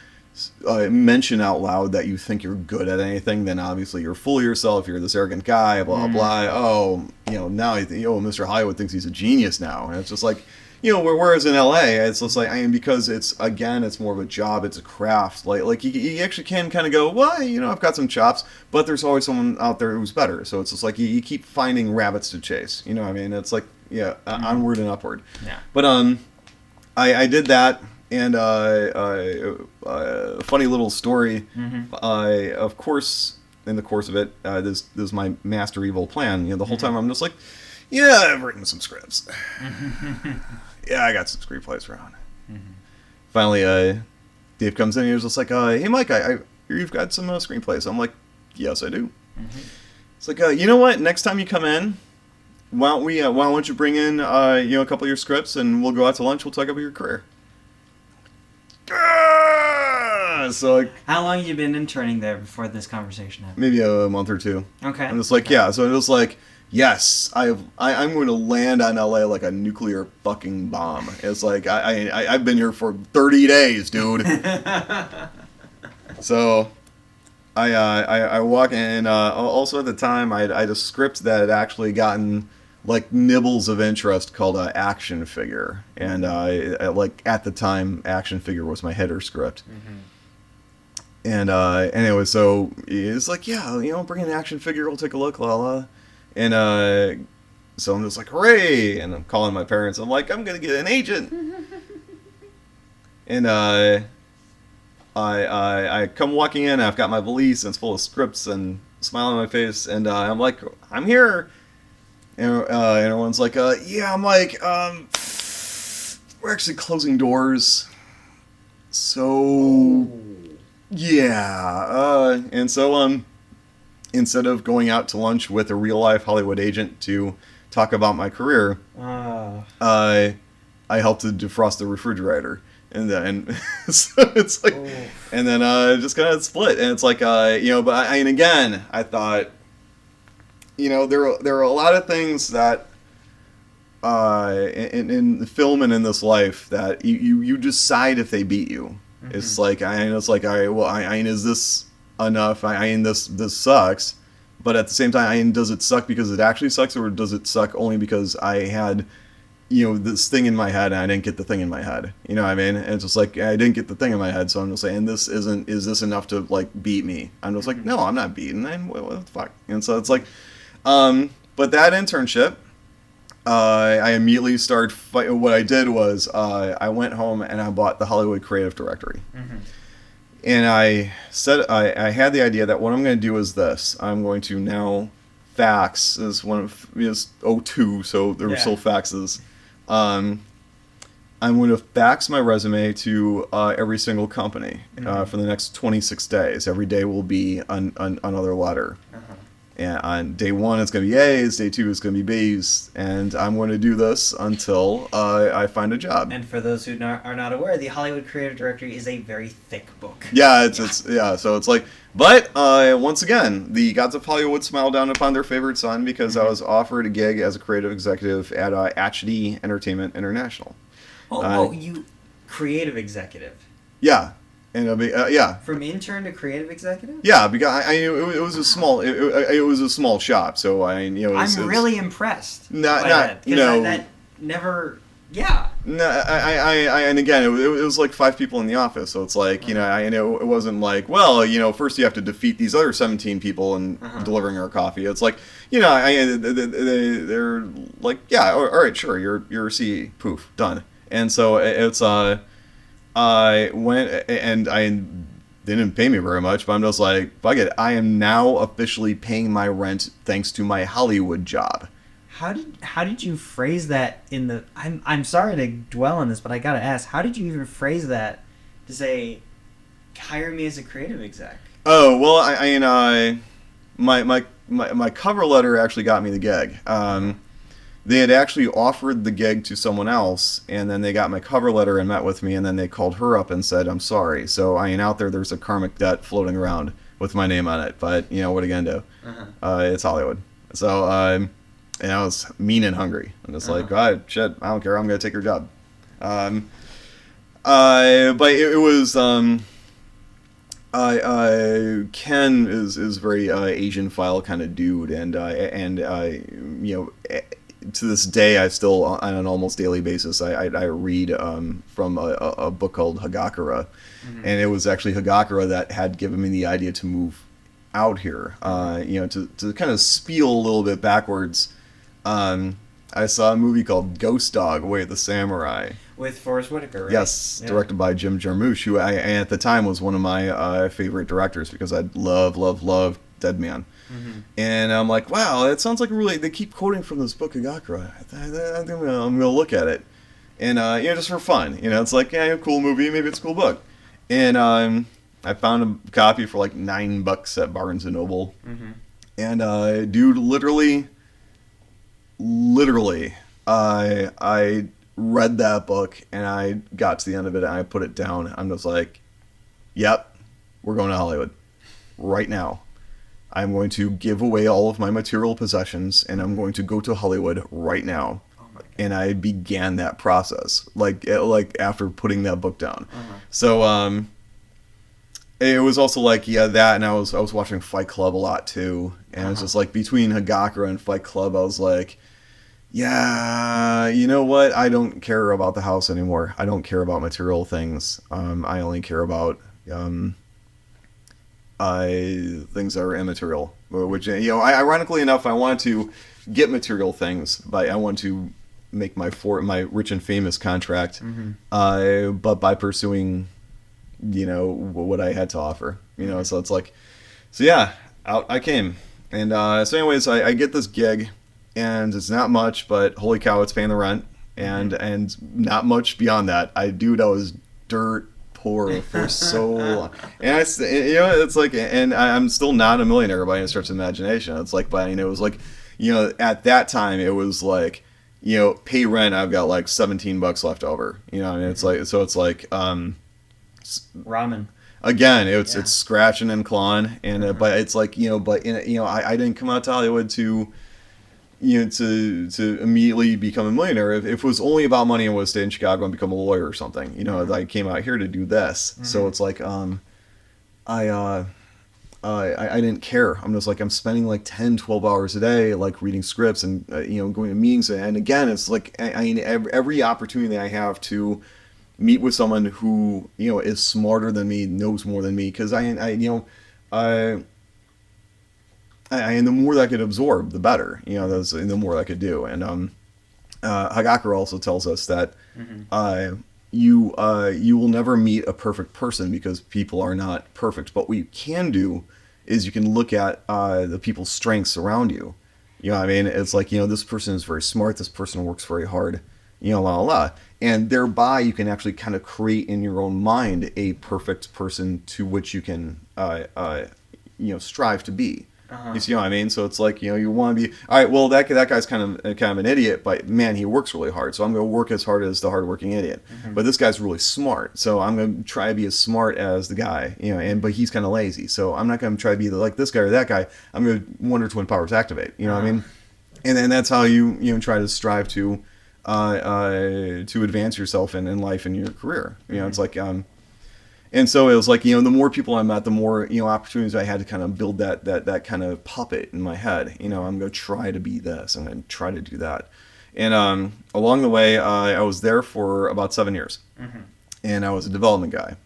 B: mention out loud that you think you're good at anything, then obviously you're full of yourself. You're this arrogant guy, blah blah blah. Oh, now Mr. Hollywood thinks he's a genius now, and it's just like. Whereas in LA, it's just like, because it's more of a job, it's a craft. Like you actually can kind of go, well, I've got some chops, but there's always someone out there who's better. So it's just like you keep finding rabbits to chase. You know what I mean? It's like, mm-hmm. onward and upward. Yeah. But I did that, and funny little story. Mm-hmm. Of course, in the course of it, this is my master evil plan. The whole time I'm just like, yeah, I've written some scripts. Yeah, I got some screenplays around. Mm-hmm. Finally, Dave comes in and he's just like, hey, Mike, I hear you've got some screenplays. I'm like, yes, I do. Mm-hmm. It's like, you know what? Next time you come in, why don't you bring in, a couple of your scripts, and we'll go out to lunch. We'll talk about your career. So
A: how long have you been interning there before this conversation happened?
B: Maybe a month or two.
A: Okay.
B: I'm just like, okay. Yeah. So it was like, yes, I'm going to land on LA like a nuclear fucking bomb. It's like I've been here for 30 days, dude. So I walk in. Also at the time, I had a script that had actually gotten like nibbles of interest called Action Figure, and like at the time, Action Figure was my header script. Mm-hmm. And anyway, so it's like, yeah, bring in Action Figure, we'll take a look, la la. And so I'm just like, hooray! And I'm calling my parents. I'm like, I'm gonna get an agent. And I come walking in. I've got my valise and it's full of scripts and smile on my face. And I'm like, I'm here. And everyone's like, yeah. I'm like, we're actually closing doors. So yeah. And so instead of going out to lunch with a real-life Hollywood agent to talk about my career, I helped to defrost the refrigerator, and then so it's like, and then just kind of split, and it's like, but again, I thought, there are a lot of things that in film and in this life that you decide if they beat you. Mm-hmm. It's like is this enough? This sucks, but at the same time, does it suck because it actually sucks, or does it suck only because I had this thing in my head and I didn't get the thing in my head? You know what I mean? And it's just like I didn't get the thing in my head, so I'm just saying is this enough to like beat me? I'm just like, no, I'm not beaten. And what the fuck? And so it's like, but that internship. I immediately started what I did was I went home and I bought the Hollywood Creative Directory. Mm-hmm. And I said I had the idea that what I'm going to do is this. I'm going to now fax is one of is 02, so there were still faxes. I'm going to fax my resume to every single company for the next 26 days. Every day will be another letter. Uh-huh. And on day 1, it's going to be A's. Day 2, it's going to be B's. And I'm going to do this until I find a job.
A: And for those who are not aware, the Hollywood Creative Directory is a very thick book.
B: Yeah, so it's like, but once again, the gods of Hollywood smiled down upon their favorite son because I was offered a gig as a creative executive at HD Entertainment International.
A: You creative executive?
B: Yeah. And
A: From intern to creative executive?
B: Yeah, because it was a small it was a small shop, so
A: I'm really impressed.
B: That
A: never. Yeah.
B: No, and again, it was like 5 people in the office, so it's like it wasn't like, well, first you have to defeat these other 17 people in delivering our coffee. It's like, they're like, yeah, all right, sure, you're a CE, poof, done. And so it's I went and they didn't pay me very much, but I'm just like, fuck it. I am now officially paying my rent thanks to my Hollywood job.
A: How did you phrase that in the? I'm sorry to dwell on this, but I gotta ask, how did you even phrase that to say, hire me as a creative exec?
B: Oh well, my cover letter actually got me the gig. They had actually offered the gig to someone else, and then they got my cover letter and met with me, and then they called her up and said, I'm sorry. So out there's a karmic debt floating around with my name on it, but, what are you going to do? It's Hollywood. So, and I was mean and hungry. I'm just like, God, shit, I don't care, I'm going to take your job. But it was, Ken is very Asian file kind of dude, and to this day, I still, on an almost daily basis, I read from a book called Hagakure, and it was actually Hagakure that had given me the idea to move out here. To kind of spiel a little bit backwards, I saw a movie called Ghost Dog: Way of the Samurai.
A: With Forrest Whitaker, right?
B: Yes, directed by Jim Jarmusch, who at the time was one of my favorite directors because I love Dead Man. Mm-hmm. And I'm like, wow, that sounds like they keep quoting from this book, Hagakure. I think I'm going to look at it. And, just for fun. It's like, yeah, cool movie, maybe it's a cool book. And I found a copy for like $9 at Barnes & Noble. Mm-hmm. And, dude, literally, I read that book and I got to the end of it and I put it down. I'm just like, yep, we're going to Hollywood right now. I'm going to give away all of my material possessions, and I'm going to go to Hollywood right now. Oh my God. And I began that process, like after putting that book down. So it was also like, that, and I was watching Fight Club a lot too, and it was just like between Hagakure and Fight Club, I was like, yeah, you know what? I don't care about the house anymore. I don't care about material things. I only care about things that are immaterial, which ironically enough, I wanted to get material things, but I want to make my rich and famous contract, but by pursuing, what I had to offer, so it's like, so yeah, out I came, and so anyways, I get this gig, and it's not much, but holy cow, it's paying the rent, and not much beyond that. I was dirt poor for so long, and it's like, and I'm still not a millionaire by any stretch of imagination. It's like, but it was like, at that time it was like, pay rent, I've got like $17 left over, and it's like, so it's like
A: ramen
B: again. It's scratching and clawing, and but it's like, I didn't come out to Hollywood to to immediately become a millionaire. If it was only about money, I would stay in Chicago and become a lawyer or something. I came out here to do this. So it's like, I didn't care. I'm just like, I'm spending like 10, 12 hours a day, like reading scripts and, going to meetings. And again, it's like, every opportunity I have to meet with someone who, is smarter than me, knows more than me. Cause and the more that I could absorb, the better, the more I could do. And, Hagakur also tells us that, you will never meet a perfect person because people are not perfect. But what you can do is you can look at the people's strengths around you. You know what I mean? It's like, this person is very smart. This person works very hard, la, la, la. And thereby you can actually kind of create in your own mind a perfect person to which you can, strive to be. You see what I mean? So it's like, you want to be, all right, well, that guy's kind of an idiot, but man, he works really hard. So I'm going to work as hard as the hardworking idiot. But this guy's really smart. So I'm going to try to be as smart as the guy, but he's kind of lazy. So I'm not going to try to be like this guy or that guy. I'm going to wonder twin powers activate. You know what I mean? And then that's how you try to strive to advance yourself in life and your career. It's like, and so it was like, the more people I met, the more, opportunities I had to kind of build that kind of puppet in my head. I'm going to try to be this and then try to do that. And along the way, I was there for about 7 years. And I was a development guy.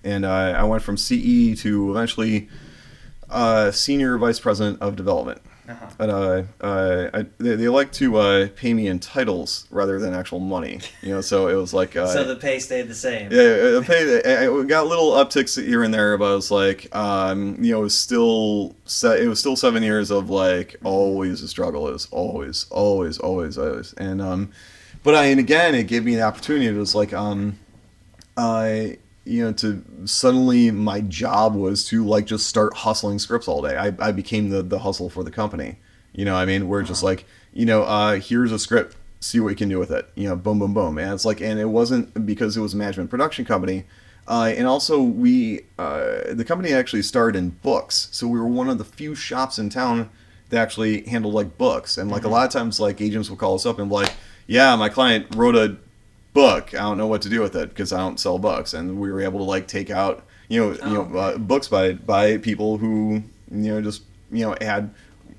B: And I went from CE to eventually senior vice president of development. And they like to pay me in titles rather than actual money, so it was like
A: so the pay stayed the same.
B: Yeah, I got little upticks here and there, but it was like it was still 7 years of like always a struggle. It was always, and and again it gave me the opportunity. It was like to suddenly my job was to like just start hustling scripts all day. I became the hustle for the company. I mean, we're just like, here's a script, see what you can do with it. Boom, boom, boom. And it's like, and it wasn't because it was a management production company. And also the company actually started in books. So we were one of the few shops in town that actually handled like books. And like a lot of times like agents will call us up and be like, yeah, my client wrote a book, I don't know what to do with it because I don't sell books. And we were able to like take out books by people who had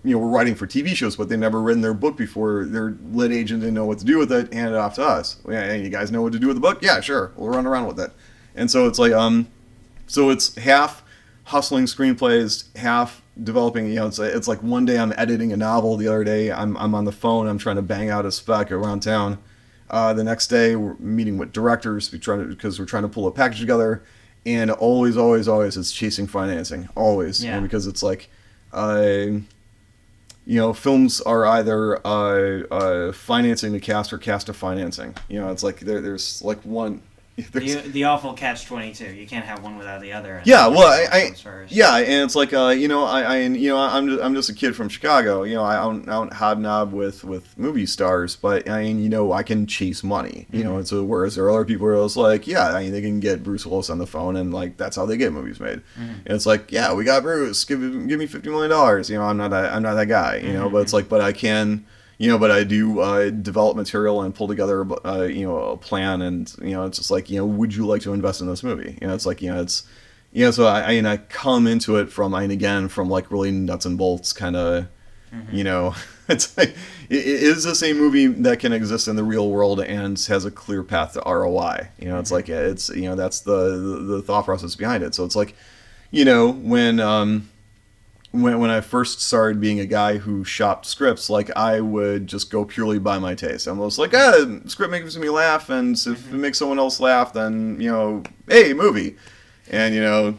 B: were writing for TV shows, but they never written their book before. Their lit agent didn't know what to do with it, handed it off to us. Yeah, you guys know what to do with the book? Yeah, sure, we'll run around with it. And so it's like so it's half hustling screenplays, half developing. It's like one day I'm editing a novel, the other day I'm on the phone, I'm trying to bang out a spec around town. The next day, we're meeting with directors because we're trying to pull a package together, and always, it's chasing financing. Always, because it's like, films are either financing the cast or cast of financing. It's like there's like one.
A: The awful catch-22. You can't have one without the other.
B: Yeah, well, and it's like I'm just a kid from Chicago. I don't hobnob with movie stars, but I can chase money. And so whereas there are other people who are like, they can get Bruce Willis on the phone, and like that's how they get movies made. And it's like, yeah, we got Bruce. Give me $50 million. I'm not that guy. But it's like, but I can. But I do develop material and pull together, a plan, and it's just like, would you like to invest in this movie? It's like, it's, so I come into it from like really nuts and bolts kind of, it's like, is this a movie that can exist in the real world and has a clear path to ROI? It's like, it's, that's the thought process behind it. So it's like, when I first started being a guy who shopped scripts, like I would just go purely by my taste. I'm almost like, script makes me laugh, and if it makes someone else laugh, then hey, movie. And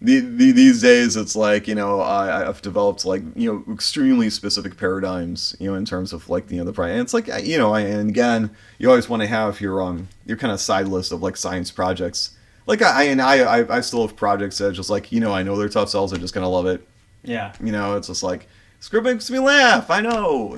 B: these days it's like I've developed like extremely specific paradigms in terms of like the price. And it's like and again you always want to have your kind of side list of like science projects. Like I still have projects that are just like I know they're tough sells, I'm just gonna love it.
A: Yeah.
B: It's just like, Script makes me laugh. I know.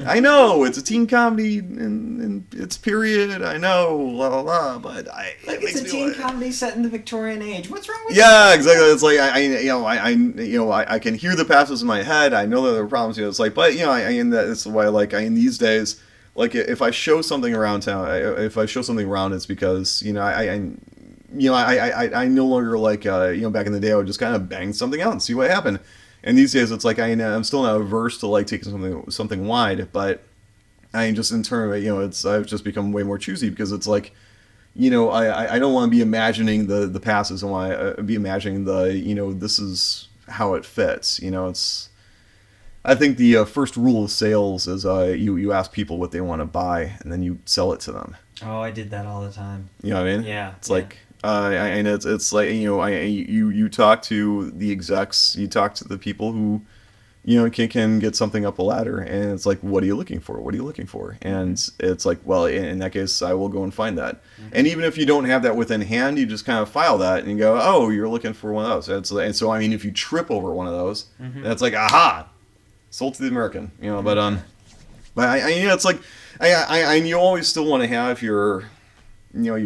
B: It's a teen comedy and it's period. I know. La la la. But
A: it's a teen comedy set in the Victorian age. What's wrong with
B: Yeah, exactly. It's like I can hear the passages in my head. I know that there are problems. It's like, but that's why in these days, like if I show something around town, if I show something around, it's because I no longer back in the day I would just kind of bang something out and see what happened. And these days, it's like I'm still not averse to taking something wide, but I just in turn, I've just become way more choosy because it's like, I don't want to be imagining the passes. I want to be imagining this is how it fits. I think the first rule of sales is you ask people what they want to buy and then you sell it to them.
A: Oh, I did that all the time.
B: You know what I mean?
A: Yeah.
B: It's like. And it's like you talk to the execs, you talk to the people who can get something up a ladder, and it's like, what are you looking for? What are you looking for? And it's like, well, in that case, I will go and find that. Mm-hmm. And even if you don't have that within hand, you just kind of file that and go, oh, you're looking for one of those. And so if you trip over one of those, mm-hmm. that's like, aha, sold to the American. But it's like you always still want to have your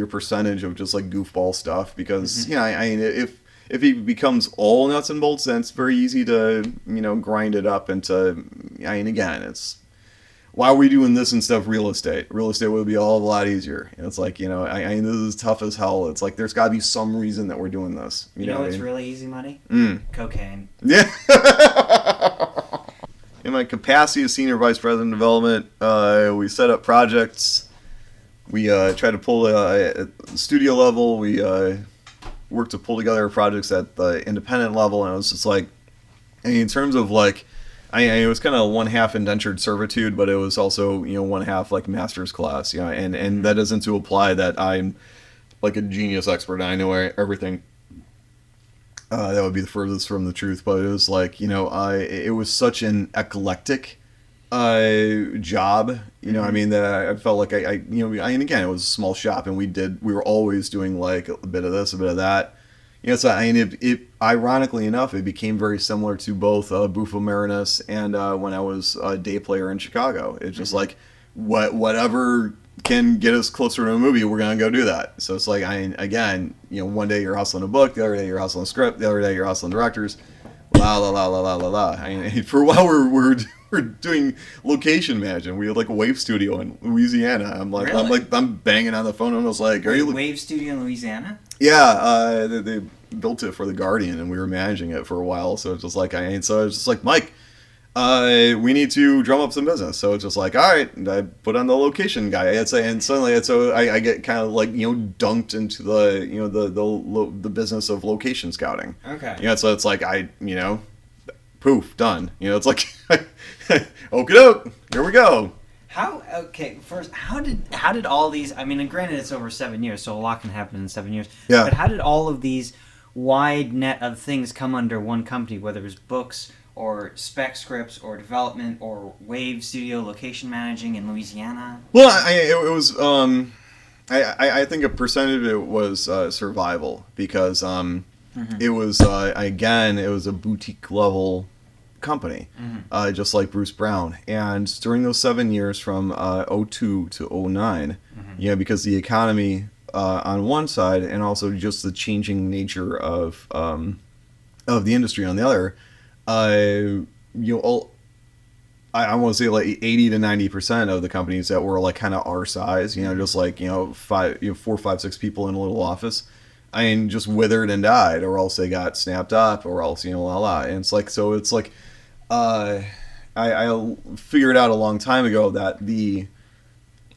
B: percentage of just like goofball stuff because mm-hmm. If it becomes all nuts and bolts, then it's very easy to grind it up into. Again, it's why are we doing this instead of real estate? Real estate would be all a lot easier. And it's like this is tough as hell. It's like there's got to be some reason that we're doing this.
A: You know what's really easy money? Cocaine.
B: Yeah. In my capacity as senior vice president of development, we set up projects. We try to pull at studio level. We work to pull together projects at the independent level, and it was just like, in terms of like, it was kind of one half indentured servitude, but it was also one half like master's class, and that isn't to imply that I'm like a genius expert. I know everything. That would be the furthest from the truth, but it was like it was such an eclectic job, that I felt like and again, it was a small shop, and we were always doing like a bit of this, a bit of that, so it ironically enough, it became very similar to both Bufo Marinus and when I was a day player in Chicago. It's just like whatever can get us closer to a movie, we're gonna go do that. So it's like one day you're hustling a book, the other day you're hustling a script, the other day you're hustling directors. La la la la la la la. For a while we're doing location management. We had like a Wave Studio in Louisiana. I'm banging on the phone and I was like, "Are you
A: Wave Studio in Louisiana?"
B: Yeah, they built it for the Guardian and we were managing it for a while. So it's just like I was just like, Mike, we need to drum up some business. So it's just like, all right, and I put on the location guy. And suddenly I get kind of like dunked into the the business of location scouting.
A: Okay.
B: So it's like poof, done. It's like okie doke, here we go.
A: First, how did all these? I mean, and granted, it's over 7 years, so a lot can happen in 7 years.
B: Yeah.
A: But how did all of these wide net of things come under one company? Whether it was books, or spec scripts, or development, or Wave Studio location managing in Louisiana?
B: Well, it was. I think a percentage of it was survival because mm-hmm. It was it was a boutique level company, mm-hmm. Just like Bruce Brown. And during those 7 years from 2002 to 2009, mm-hmm. Because the economy on one side and also just the changing nature of the industry on the other. I want to say like 80 to 90% of the companies that were like kind of our size, just like 4, 5, 6 people in a little office, just withered and died, or else they got snapped up, or else and it's like I figured out a long time ago that the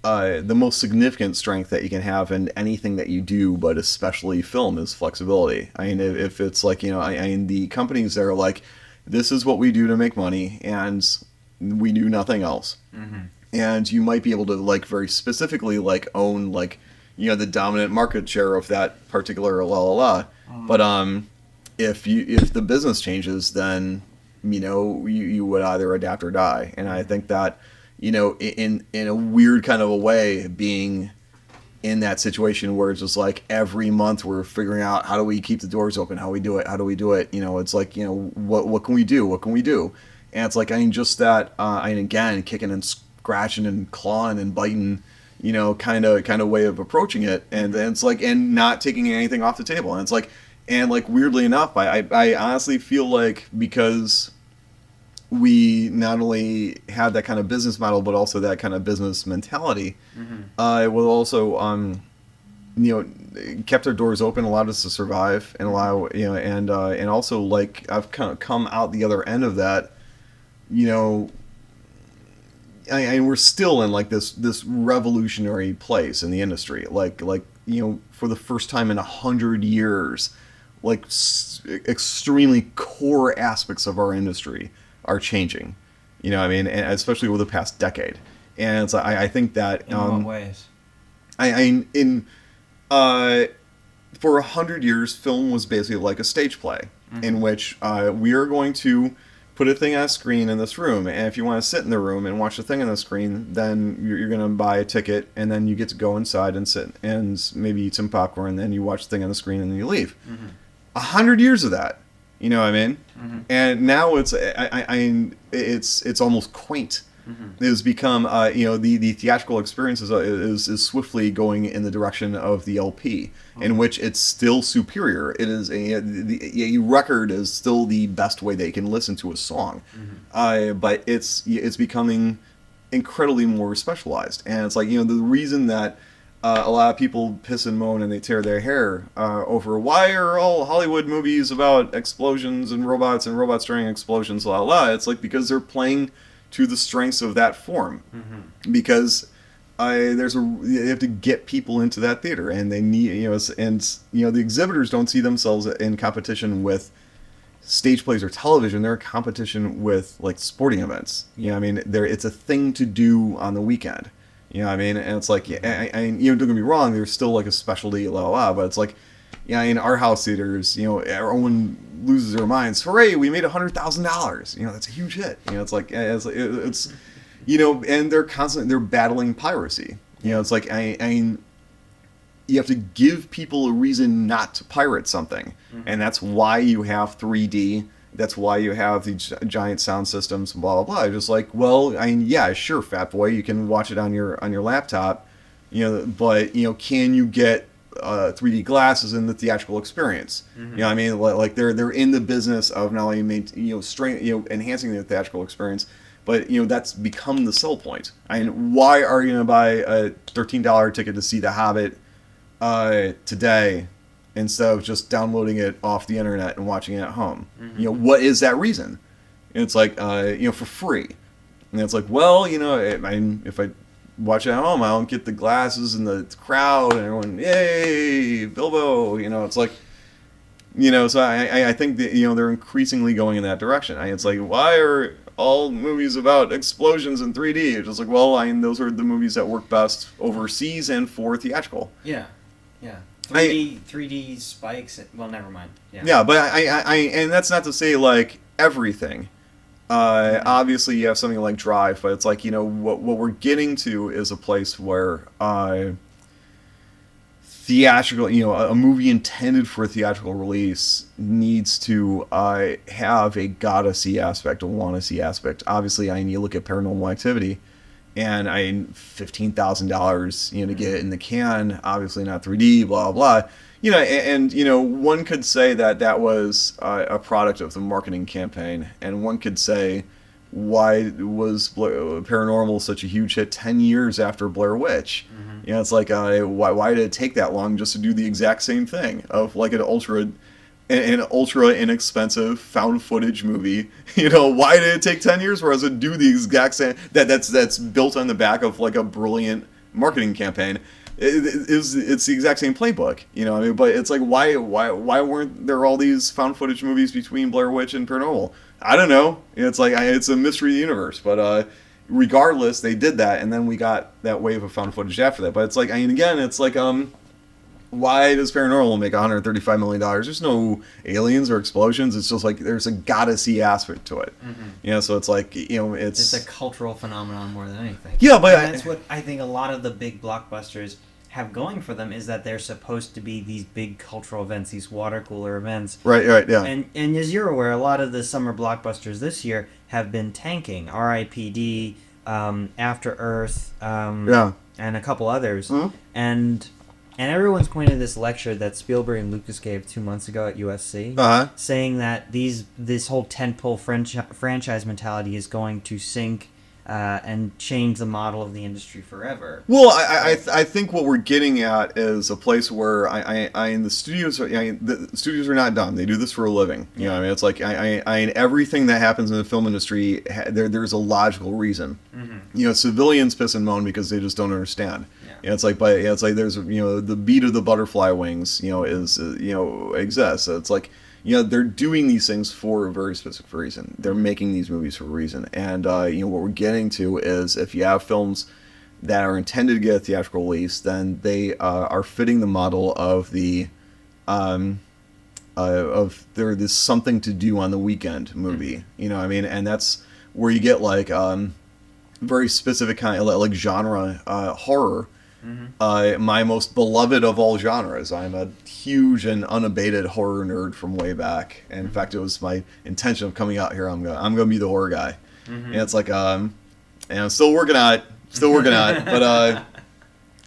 B: most significant strength that you can have in anything that you do, but especially film, is flexibility. If it's like the companies that are like, this is what we do to make money, and we do nothing else. Mm-hmm. And you might be able to like very specifically like own like the dominant market share of that particular But if the business changes, then you would either adapt or die. And I think that in a weird kind of a way, being in that situation where it's just like every month we're figuring out how do we keep the doors open, how do we do it, it's like what can we do, And it's like, I mean, just that, again, kicking and scratching and clawing and biting, kind of way of approaching it. And it's like, and not taking anything off the table. And it's like, and like, weirdly enough, I honestly feel like because we not only had that kind of business model, but also that kind of business mentality, it will also, kept our doors open, allowed us to survive, and and also, like, I've kind of come out the other end of that, and we're still in like this revolutionary place in the industry, like for the first time in 100 years, like extremely core aspects of our industry are changing, and especially over the past decade. And it's like, I think that
A: in what ways?
B: For 100 years, film was basically like a stage play, in which we are going to put a thing on a screen in this room, and if you want to sit in the room and watch the thing on the screen, then you're going to buy a ticket, and then you get to go inside and sit and maybe eat some popcorn, and then you watch the thing on the screen, and then you leave. 100 years of that, you know what I mean? And now it's it's almost quaint. It has become, the theatrical experience is swiftly going in the direction of the LP, in which it's still superior. It is a record is still the best way they can listen to a song, but it's becoming incredibly more specialized. And it's like, the reason that a lot of people piss and moan and they tear their hair over why are all Hollywood movies about explosions and robots during explosions, la la. It's like, because they're playing to the strengths of that form, because you have to get people into that theater, and they need, the exhibitors don't see themselves in competition with stage plays or television. They're in competition with like sporting events. It's a thing to do on the weekend. And it's like, don't get me wrong, there's still like a specialty, la la, but it's like, in our house theaters, everyone loses their minds. Hooray, we made $100,000. That's a huge hit. It's like, and they're battling piracy. It's like, you have to give people a reason not to pirate something. And that's why you have 3D. That's why you have these giant sound systems, blah, blah, blah. Just like, well, yeah, sure, fat boy, you can watch it on your laptop, but, can you get 3D glasses in the theatrical experience? Like they're in the business of not only enhancing the theatrical experience, but that's become the sell point. Why are you gonna buy a $13 ticket to see The Hobbit today instead of just downloading it off the internet and watching it at home? What is that reason? And it's like, for free. And it's like, well, if I watch it at home, I don't get the glasses and the crowd and everyone, yay, Bilbo. It's like, so I think that, they're increasingly going in that direction. It's like, why are all movies about explosions in 3D? It's just like, well, those are the movies that work best overseas and for theatrical.
A: Yeah. 3D spikes. Well, never mind.
B: Yeah, but I and that's not to say like everything. Obviously, you have something like Drive, but it's like, what we're getting to is a place where theatrical, a movie intended for a theatrical release needs to have a gotta-see aspect, a wanna-see aspect. Obviously, you look at Paranormal Activity, and $15,000, to get it in the can, obviously not 3D, blah, blah. One could say that was a product of the marketing campaign, and one could say, why was Paranormal such a huge hit 10 years after Blair Witch? It's like, why did it take that long just to do the exact same thing of like an ultra inexpensive found footage movie? Why did it take 10 years for us to do the exact same that's built on the back of like a brilliant marketing campaign? It's the exact same playbook, but it's like, why weren't there all these found footage movies between Blair Witch and Paranormal? I don't know. It's like, it's a mystery of the universe, but regardless, they did that, and then we got that wave of found footage after that. But it's like, again, it's like, why does Paranormal make $135 million? There's no aliens or explosions. It's just like, there's a gotta-see aspect to it. So it's like, it's
A: a cultural phenomenon more than anything.
B: Yeah, but
A: that's what I think a lot of the big blockbusters have going for them is that they're supposed to be these big cultural events, these water cooler events.
B: Right, yeah.
A: And as you're aware, a lot of the summer blockbusters this year have been tanking. R.I.P.D., After Earth, and a couple others.
B: Mm-hmm.
A: And everyone's pointing to this lecture that Spielberg and Lucas gave 2 months ago at USC, saying that this whole tentpole franchise mentality is going to sink and change the model of the industry forever.
B: Well, I think what we're getting at is a place where the studios are not dumb. They do this for a living. You know what I mean? It's like everything that happens in the film industry, there's a logical reason. Mm-hmm. You know, civilians piss and moan because they just don't understand. Yeah, it's like there's the beat of the butterfly wings exists. So it's like they're doing these things for a very specific reason. They're making these movies for a reason, and what we're getting to is if you have films that are intended to get a theatrical release, then they are fitting the model of the of there is something to do on the weekend movie. Mm-hmm. You know what I mean? And that's where you get like very specific kind of like genre horror. Mm-hmm. My most beloved of all genres. I'm a huge and unabated horror nerd from way back. And in fact, it was my intention of coming out here. I'm gonna be the horror guy. Mm-hmm. And it's like and I'm still working on it.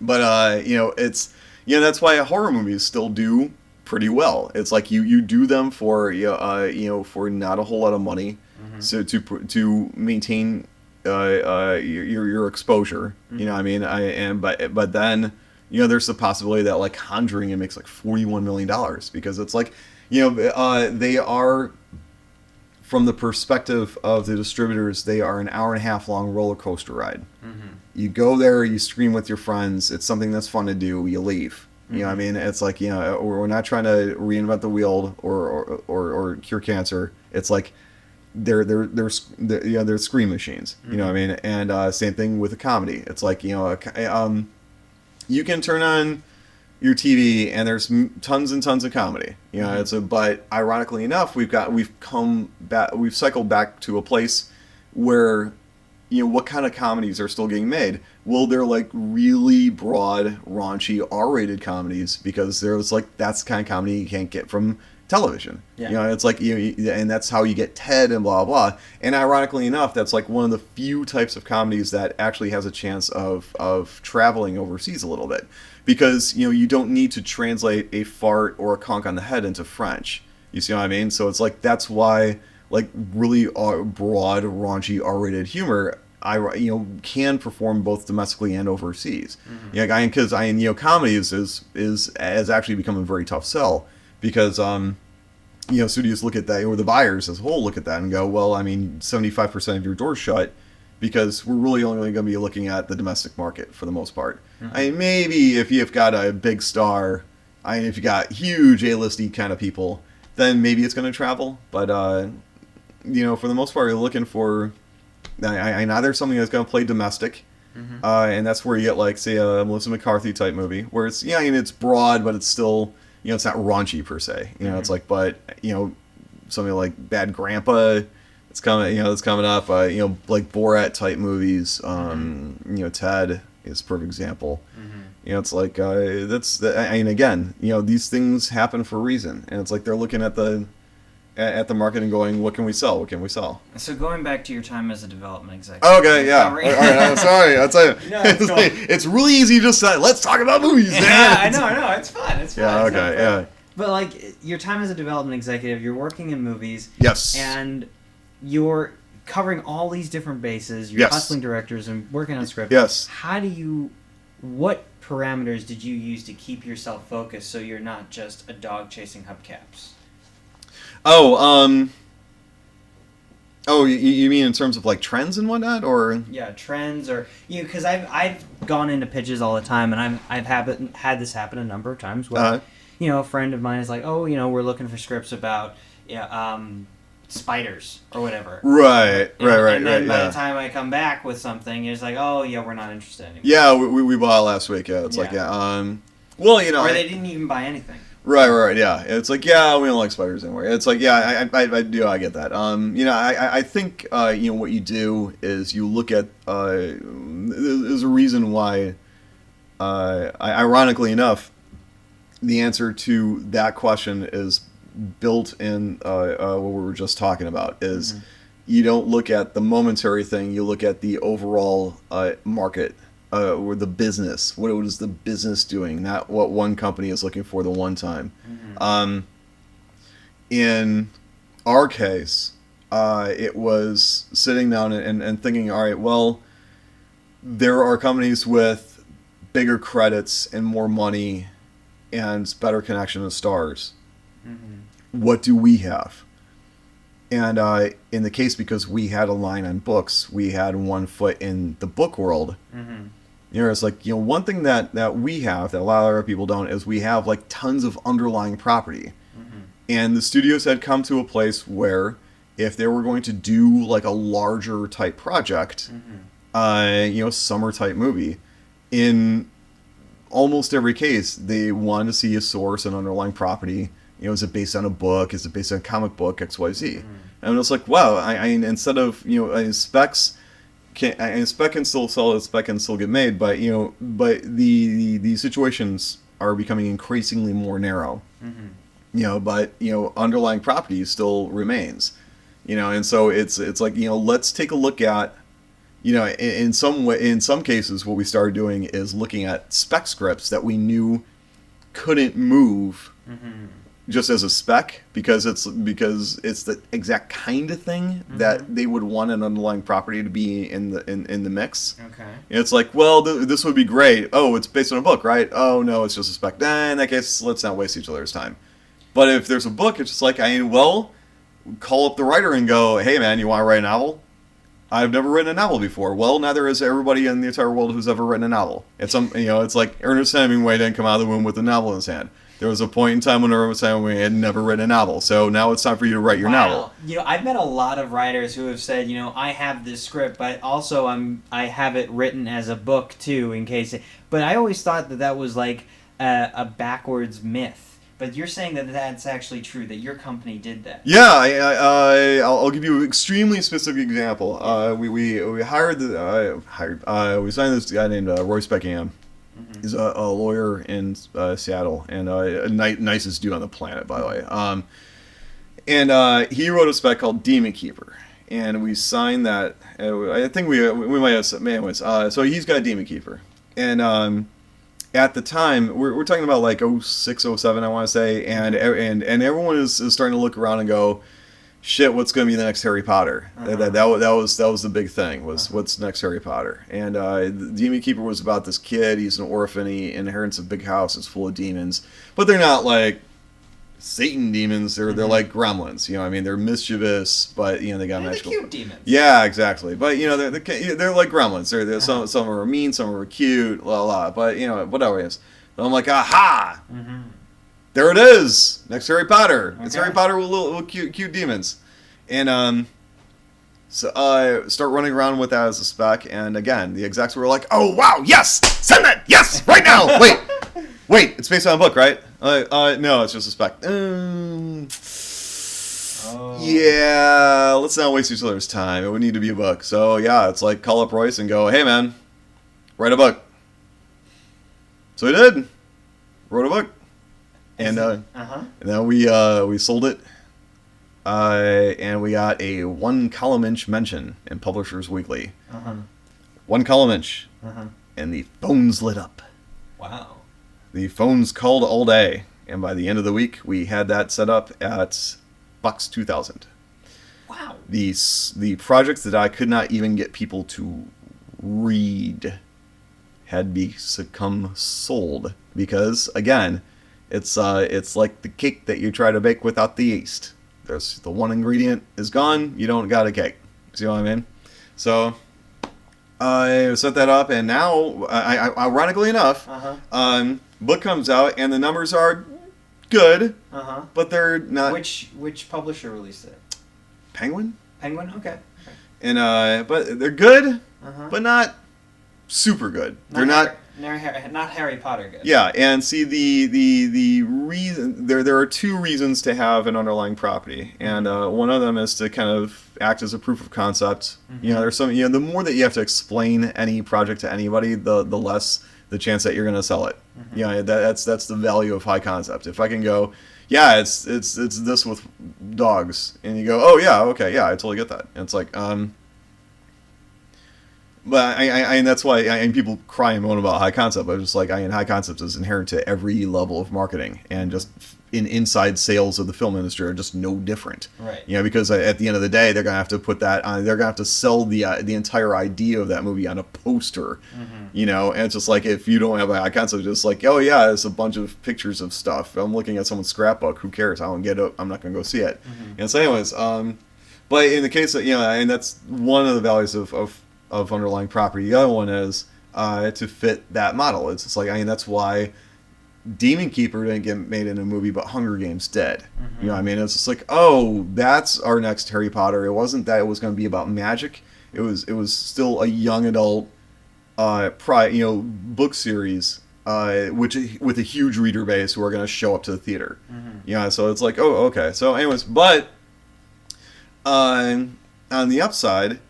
B: But it's that's why horror movies still do pretty well. It's like you do them for for not a whole lot of money, mm-hmm. so to maintain your exposure. Mm-hmm. You know what I mean? But then there's the possibility that like Conjuring it makes like $41 million because it's like they are, from the perspective of the distributors, they are an hour-and-a-half long roller coaster ride. Mm-hmm. You go there, you scream with your friends. It's something that's fun to do. You leave. Mm-hmm. You know what I mean? It's like we're not trying to reinvent the wheel or cure cancer. It's like they're scream machines. Mm-hmm. You know what I mean? And same thing with a comedy. It's like you can turn on your TV and there's tons and tons of comedy. Mm-hmm. But ironically enough, we've cycled back to a place where what kind of comedies are still getting made? Well, they're like really broad, raunchy, R-rated comedies because there's like that's the kind of comedy you can't get from television. Yeah. It's like and that's how you get Ted and blah blah. And ironically enough, that's like one of the few types of comedies that actually has a chance of traveling overseas a little bit, because you don't need to translate a fart or a conk on the head into French. You see what I mean? So it's like that's why like really broad, raunchy, R-rated humor can perform both domestically and overseas. Mm-hmm. Because comedy has actually become a very tough sell. Because studios look at that, or the buyers as a whole look at that and go, well, 75% of your doors shut because we're really only going to be looking at the domestic market for the most part. Mm-hmm. Maybe if you've got a big star, if you got huge A-listy kind of people, then maybe it's going to travel. But for the most part, you're looking for either something that's going to play domestic. Mm-hmm. And that's where you get like, say, a Melissa McCarthy type movie where it's it's broad, but it's still it's not raunchy per se. Mm-hmm. It's like, but something like Bad Grandpa, it's coming up. Like Borat type movies. Ted is a perfect example. Mm-hmm. It's like again, these things happen for a reason, and it's like they're looking at the market and going, what can we sell? What can we sell?
A: So going back to your time as a development executive.
B: Okay, yeah. All right, I'm sorry. I'll tell you. No, it's, cool. It's really easy to just say, let's talk about movies, man.
A: Yeah, I know. It's fun.
B: Yeah, okay, yeah.
A: But like your time as a development executive, you're working in movies.
B: Yes.
A: And you're covering all these different bases. You're hustling directors and working on scripts.
B: Yes.
A: What parameters did you use to keep yourself focused so you're not just a dog chasing hubcaps?
B: Oh, you mean in terms of like trends and whatnot, or?
A: Yeah, trends, or because I've gone into pitches all the time, and I've had this happen a number of times where a friend of mine is like, we're looking for scripts about spiders or whatever.
B: Right.
A: And then by the time I come back with something, it's like, we're not interested anymore.
B: Yeah, we bought it last week. Yeah, it's like or
A: they didn't even buy anything.
B: Right, yeah. It's like, we don't like spiders anymore. It's like, I get that. I think, what you do is you look at, there's a reason why, ironically enough, the answer to that question is built in what we were just talking about. Is you don't look at the momentary thing, you look at the overall market or the business. What is the business doing? Not what one company is looking for the one time. In our case, it was sitting down and thinking, all right, well, there are companies with bigger credits and more money and better connection to stars. What do we have? And in the case, because we had a line on books, we had one foot in the book world. You know, it's like, you know, one thing that we have that a lot of other people don't is we have like tons of underlying property. And the studios had come to a place where if they were going to do like a larger type project, you know, summer type movie, in almost every case, they want to see a source and underlying property. You know, is it based on a book? Is it based on a comic book? XYZ. And it's like, wow, I instead of, you know, specs spec can still sell it, spec can still get made, but, you know, but the situations are becoming increasingly more narrow. You know, but, you know, underlying property still remains. You know, and so it's like, you know, let's take a look at, you know, in some cases, what we started doing is looking at spec scripts that we knew couldn't move just as a spec because it's the exact kind of thing that they would want an underlying property to be in the mix. Okay. And it's like, well, this would be great. Oh, it's based on a book, right? Oh no, it's just a spec. Nah, in that case, let's not waste each other's time. But if there's a book, it's just like, well, call up the writer and go, hey man, you want to write a novel? I've never written a novel before. Well, neither has everybody in the entire world who's ever written a novel. It's it's like Ernest Hemingway didn't come out of the womb with a novel in his hand. There was a point in time when Ernest Hemingway had never written a novel. So now it's time for you to write your novel.
A: You know, I've met a lot of writers who have said, you know, I have this script, but also I have it written as a book too, in case. But I always thought that was like a backwards myth. But you're saying that that's actually true, that your company did that.
B: Yeah, I'll give you an extremely specific example. We hired we signed this guy named Royce Beckingham. He's a lawyer in Seattle, and nicest dude on the planet, by the way. And he wrote a spec called Demon Keeper, and we signed that. I think we might have some. Anyways, so he's got Demon Keeper, and at the time, we're talking about like 06, 07, I want to say, and everyone is starting to look around and go, shit, what's going to be the next Harry Potter? That was the big thing, was what's next Harry Potter? And the Demon Keeper was about this kid. He's an orphan. He inherits a big house. It's full of demons, but they're not like Satan demons. They're like gremlins. You know, I mean, they're mischievous, but you know they got magical.
A: They're cute demons.
B: Yeah, exactly. But you know, they're like gremlins. They're some are mean, some are cute, But you know, whatever it is. But I'm like, aha! There it is. Next Harry Potter. Okay. It's Harry Potter with little cute demons, and so I start running around with that as a spec. And again, the execs were like, oh wow, yes, send that, yes, right now. Wait, it's based on a book, right? No, it's just a spec. Yeah, let's not waste each other's time. It would need to be a book. So yeah, it's like call up Royce and go, hey man, write a book. So he did. Wrote a book. And then we sold it. And we got a 1 column inch mention in Publishers Weekly. 1 column inch. And the phones lit up.
A: Wow.
B: The phones called all day, and by the end of the week, we had that set up at Box 2000.
A: Wow.
B: The projects that I could not even get people to read had become sold because, again, it's like the cake that you try to bake without the yeast. There's the one ingredient is gone, you don't got a cake. See what I mean? So I set that up, and now, ironically enough, book comes out, and the numbers are good, but they're not.
A: Which publisher released it?
B: Penguin.
A: Okay.
B: And but they're good, but not super good. They're not
A: Harry Potter good.
B: Yeah, and see the reason there are 2 reasons to have an underlying property, and one of them is to kind of act as a proof of concept. You know, there's some, you know, the more that you have to explain any project to anybody, the less the chance that you're going to sell it. That's the value of high concept. If I can go, yeah, it's this with dogs, and you go, oh yeah, okay, yeah, I totally get that. And it's like, but and that's why and people cry and moan about high concept. But just like high concept is inherent to every level of marketing, and just inside sales of the film industry are just no different.
A: Right.
B: Because at the end of the day, they're gonna have to put that on. They're gonna have to sell the entire idea of that movie on a poster. And it's just like, if you don't have a high concept, it's like, oh yeah, it's a bunch of pictures of stuff. I'm looking at someone's scrapbook. Who cares? I don't get it. I'm not gonna go see it. And so, anyways, but in the case of and that's one of the values of underlying property. The other one is to fit that model. It's just like, that's why Demon Keeper didn't get made into a movie, but Hunger Games did. It's just like, oh, that's our next Harry Potter. It wasn't that it was going to be about magic. It was still a young adult book series, which with a huge reader base who are going to show up to the theater. So it's like, oh, okay. So anyways, but on the upside,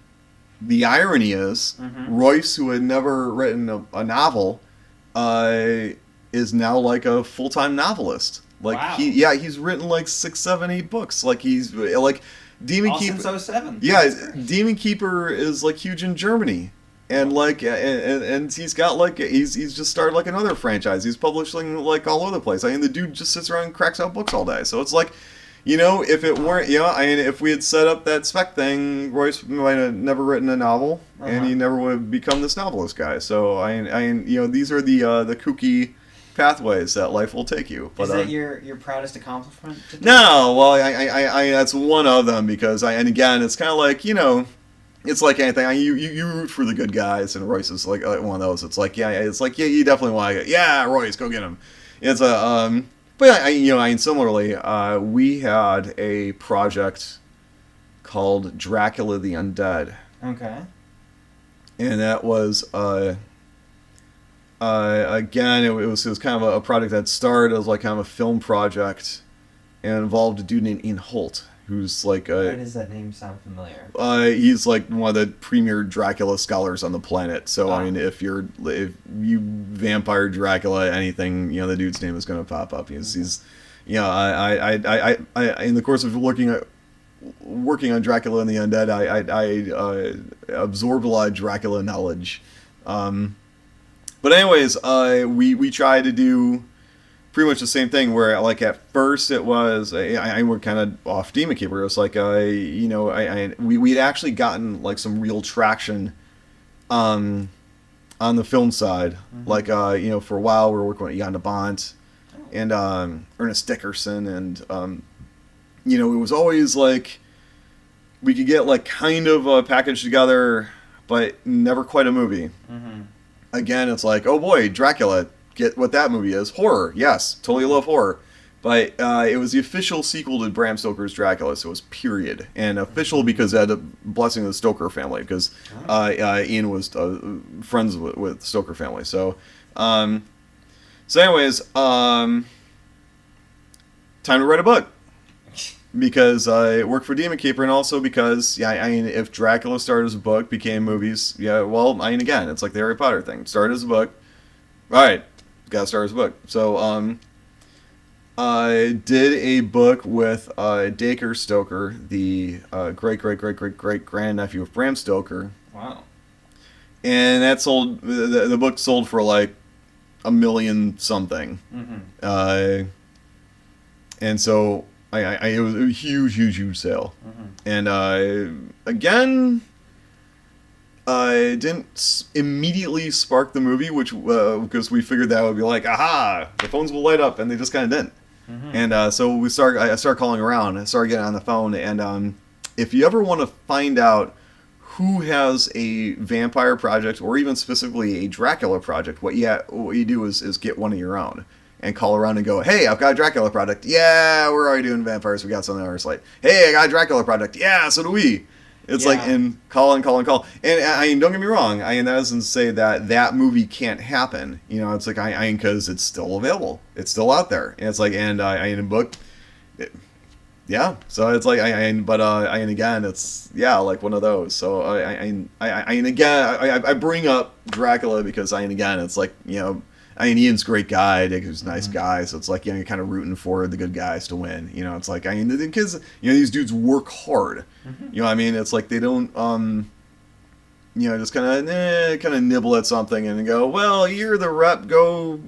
B: the irony is Royce, who had never written a novel, is now like a full-time novelist. Like,
A: wow.
B: He's written like 6, 7, 8 books. Like, he's like Demon Keeper.
A: Since 07.
B: Yeah, Demon Keeper is like huge in Germany, and like and he's got like he's just started like another franchise. He's publishing like all over the place. The dude just sits around and cracks out books all day. So it's like, if it weren't, if we had set up that spec thing, Royce might have never written a novel, and he never would have become this novelist guy. So these are the kooky pathways that life will take you. But,
A: is that your proudest accomplishment?
B: No, well, I that's one of them, because and again, it's kind of like, it's like anything. You root for the good guys, and Royce is like one of those. It's like, you definitely want to Royce, go get him. It's a but similarly, we had a project called Dracula the Undead.
A: Okay.
B: And that was again, it was kind of a project that started as like kind of a film project, and involved a dude named Ian Holt, who's like
A: why does that name sound familiar?
B: He's like one of the premier Dracula scholars on the planet. So if you vampire Dracula anything, the dude's name is going to pop up. He's I in the course of working on Dracula and the Undead, I absorbed a lot of Dracula knowledge. But anyways, we tried to do pretty much the same thing, where like at first it was I were kind of off Demon Keeper. It was like we'd actually gotten like some real traction on the film side. Like for a while we were working with Jan de Bont and Ernest Dickerson, and it was always like we could get like kind of a package together, but never quite a movie. Again, it's like, oh boy, Dracula, get what that movie is. Horror, yes, totally love horror. But it was the official sequel to Bram Stoker's Dracula, so it was period. And official because it had the blessing of the Stoker family, because Ian was friends with Stoker family. So anyways, time to write a book. Because it worked for Demon Keeper, and also because, if Dracula started as a book, became movies, again, it's like the Harry Potter thing. Started as a book, alright, gotta start as a book. So, I did a book with Dacre Stoker, the great-great-great-great-great-grandnephew of Bram Stoker.
A: Wow.
B: And that sold, the book sold for like $1 million something. And so it was a huge sale. And again, it didn't immediately spark the movie, which because we figured that would be like, aha, the phones will light up, and they just kind of didn't. And so I started calling around. I started getting on the phone, and if you ever want to find out who has a vampire project, or even specifically a Dracula project, what you do is get one of your own and call around and go, hey, I've got a Dracula project. Yeah, we're already doing vampires. We got something on our slate. Hey, I got a Dracula project. Yeah, so do we. It's like, and call and call and call. And don't get me wrong. That doesn't say that movie can't happen. It's like, because it's still available. It's still out there. And it's like, in a book, Yeah, so it's like and again, it's like one of those. So and again, I bring up Dracula because and again, it's like Ian's a great guy, Dick is a nice guy, so it's like you're kind of rooting for the good guys to win. It's like because these dudes work hard. You know what I mean? It's like they don't just kind of nibble at something and go, well, you're the rep, go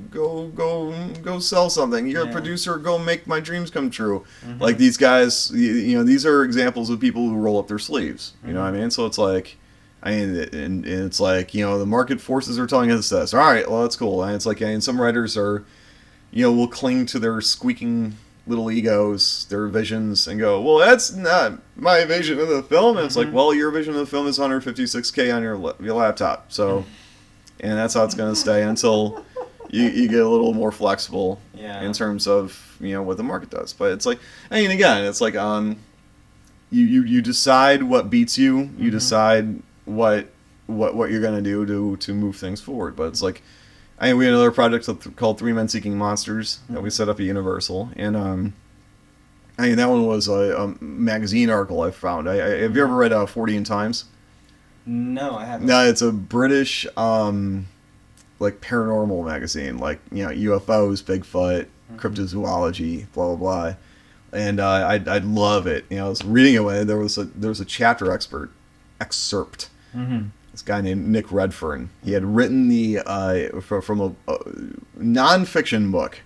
B: sell something. You're a producer, go make my dreams come true. Like these guys, these are examples of people who roll up their sleeves. You know what I mean? So it's like, and it's like, the market forces are telling us this. All right, well, that's cool. And it's like, and some writers are, will cling to their squeaking little egos, their visions, and go, well, that's not my vision of the film. And it's like, well, your vision of the film is 156K on your laptop. So, and that's how it's going to stay until you get a little more flexible in terms of, what the market does. But it's like, again, it's like, you decide what beats you. You decide what you're going to do to move things forward. But it's like, we had another project called Three Men Seeking Monsters that we set up at Universal, and that one was a magazine article I found. Have you ever read 40 in Times?
A: No, I haven't.
B: No, it's a British like paranormal magazine, like UFOs, Bigfoot, cryptozoology, blah blah blah, and I'd love it. I was reading it when there was a chapter excerpt. This guy named Nick Redfern. He had written the from a non-fiction book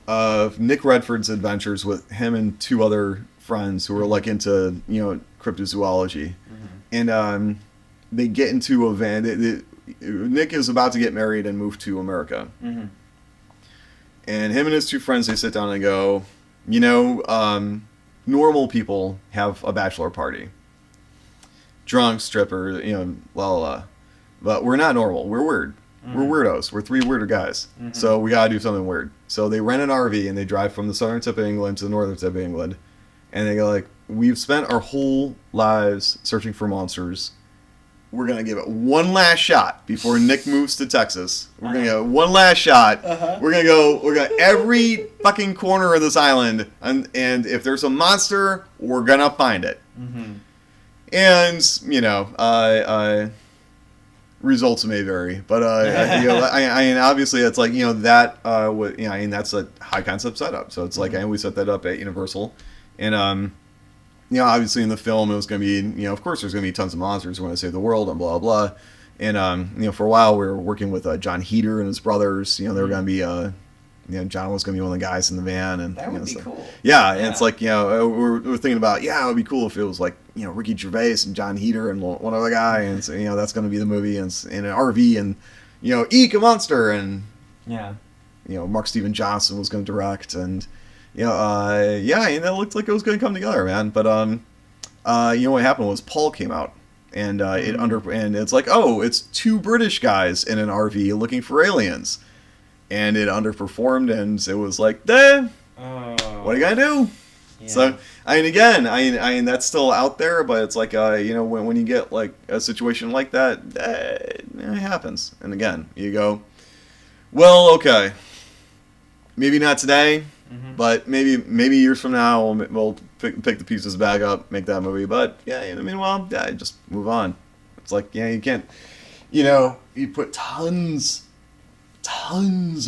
B: of Nick Redfern's adventures with him and two other friends who were like into cryptozoology, and they get into a van. Nick is about to get married and move to America, and him and his two friends, they sit down and go, normal people have a bachelor party. Drunk, stripper, blah, blah, blah. But we're not normal. We're weird. We're weirdos. We're three weirder guys. So we gotta do something weird. So they rent an RV and they drive from the southern tip of England to the northern tip of England. And they go like, we've spent our whole lives searching for monsters. We're gonna give it one last shot before Nick moves to Texas. We're gonna go one last shot. We're gonna every fucking corner of this island, and if there's a monster, we're gonna find it. And results may vary, but obviously it's like that that's a high concept setup. So it's like we set that up at Universal, and obviously in the film it was going to be of course there's going to be tons of monsters who want to save the world and blah blah, and for a while we were working with John Heater and his brothers. They were going to be John was going to be one of the guys in the van, and
A: that would be cool.
B: Yeah, and it's like we're thinking about it would be cool if it was like Ricky Gervais and John Heater and one other guy, and so, that's going to be the movie, and in an RV, and eek, a monster, and Mark Steven Johnson was going to direct, and and it looked like it was going to come together, man. But what happened was Paul came out, and and it's like, oh, it's two British guys in an RV looking for aliens. And it underperformed, and it was like, what are you gonna do? Yeah. So, again, that's still out there, but it's like, when you get like a situation like that, it happens. And again, you go, well, okay, maybe not today, but maybe years from now we'll pick the pieces back up, make that movie. But meanwhile, just move on. It's like, you can't, you put tons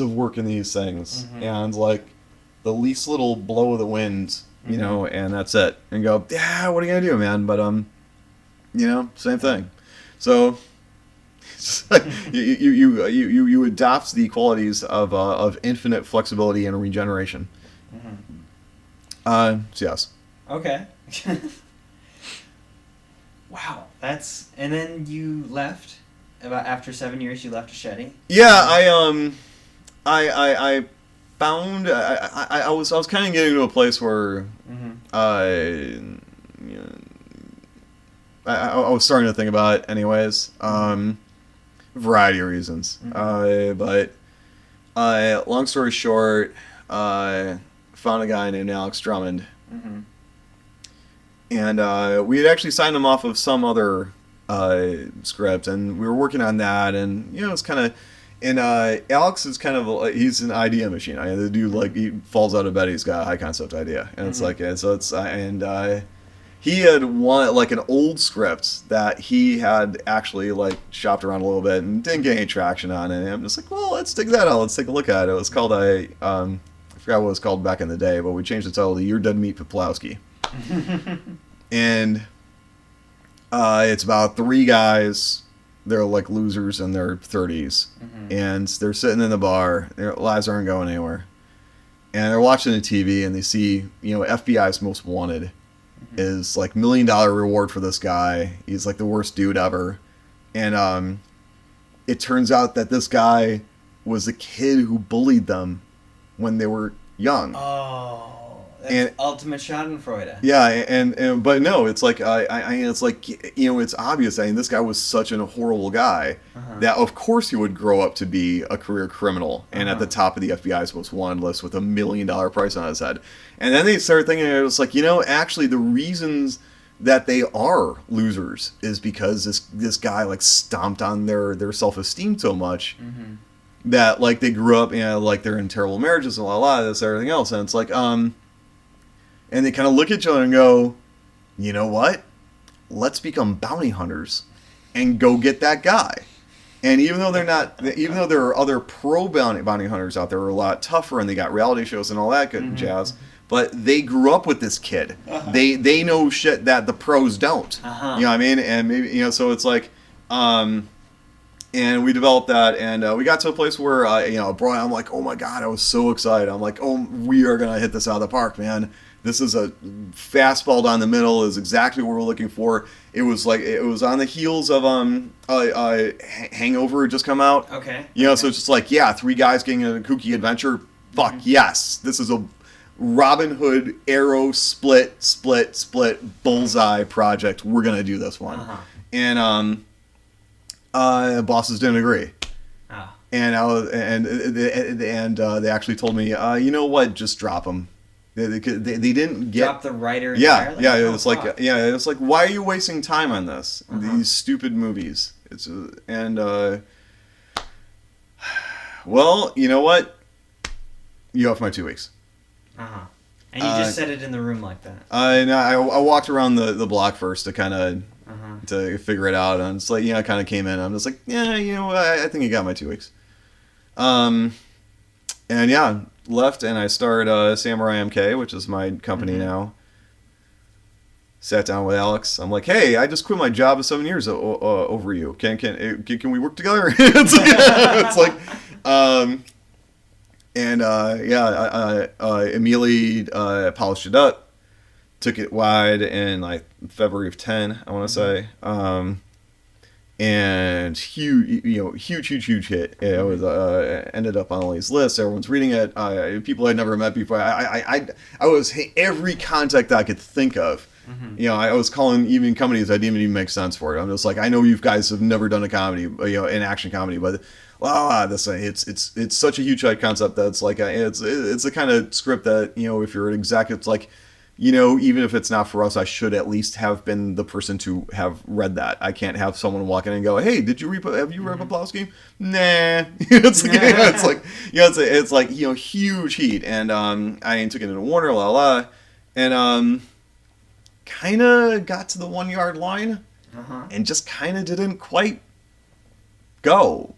B: of work in these things, and like the least little blow of the wind, and that's it, and go, what are you gonna do, man? But same thing. So you adopt the qualities of infinite flexibility and regeneration. So yes. Okay.
A: Wow, and then you left. About after 7 years, you left Machete.
B: Yeah, I found I was kind of getting to a place where I was starting to think about it, anyways. Variety of reasons. But long story short, found a guy named Alex Drummond, and we had actually signed him off of some other script, and we were working on that, and it's kind of And Alex is kind of he's an idea machine. The dude he falls out of bed, he's got a high concept idea, and it's he had one an old script that he had actually shopped around a little bit and didn't get any traction on it. And I'm just like, well, let's take that out. Let's take a look at it. It was called I forgot what it was called back in the day, but we changed the title to Your Dead Meat Poplowski. And it's about three guys. They're losers in their 30s, and they're sitting in the bar. Their lives aren't going anywhere, and they're watching the TV, and they see FBI's Most Wanted is $1 million reward for this guy. He's the worst dude ever, and it turns out that this guy was the kid who bullied them when they were young.
A: Oh. That's ultimate Schadenfreude.
B: Yeah, and but no, it's it's obvious. This guy was such a horrible guy that of course he would grow up to be a career criminal and at the top of the FBI's Most Wanted list with $1 million price on his head. And then they started thinking it was actually the reasons that they are losers is because this guy stomped on their self-esteem so much that they grew up they're in terrible marriages and a lot of this everything else, and it's and they kind of look at each other and go, you know what? Let's become bounty hunters and go get that guy. And even though there are other pro bounty hunters out there who are a lot tougher and they got reality shows and all that good jazz, but they grew up with this kid. They know shit that the pros don't. You know what I mean? And maybe so it's and we developed that, and we got to a place where Brian, I'm like, oh my god, I was so excited. I'm like, oh, we are gonna hit this out of the park, man. This is a fastball down the middle. Is exactly what we're looking for. It was on the heels of Hangover had just come out.
A: Okay.
B: So it's just three guys getting in a kooky adventure. Fuck yes, this is a Robin Hood arrow split bullseye project. We're gonna do this one. And bosses didn't agree. And they actually told me, you know what, just drop them. They didn't get
A: drop the writer.
B: Entirely? Yeah. It was why are you wasting time on this? These stupid movies. Well, you know what? You have my 2 weeks.
A: And you just said it in the room like that.
B: I walked around the block first to kind of to figure it out, and it's I kind of came in. I'm just I think you got my 2 weeks. And yeah, left, and I started Samurai MK, which is my company now. Sat down with Alex. I'm like, hey, I just quit my job of 7 years over you. Can we work together? I immediately polished it up, took it wide in February of 10, I want to say. And huge hit. It was ended up on all these lists. Everyone's reading it. People I'd never met before. I was every contact I could think of. I was calling even companies that didn't even make sense for it. I'm just I know you guys have never done a comedy, an action comedy, but it's such a huge concept that it's the kind of script that if you're an exec, it's even if it's not for us, I should at least have been the person to have read that. I can't have someone walk in and go, "Hey, have you read Poplowski?" Nah. It's huge heat, and I took it into Warner, and kind of got to the 1 yard line, and just kind of didn't quite go.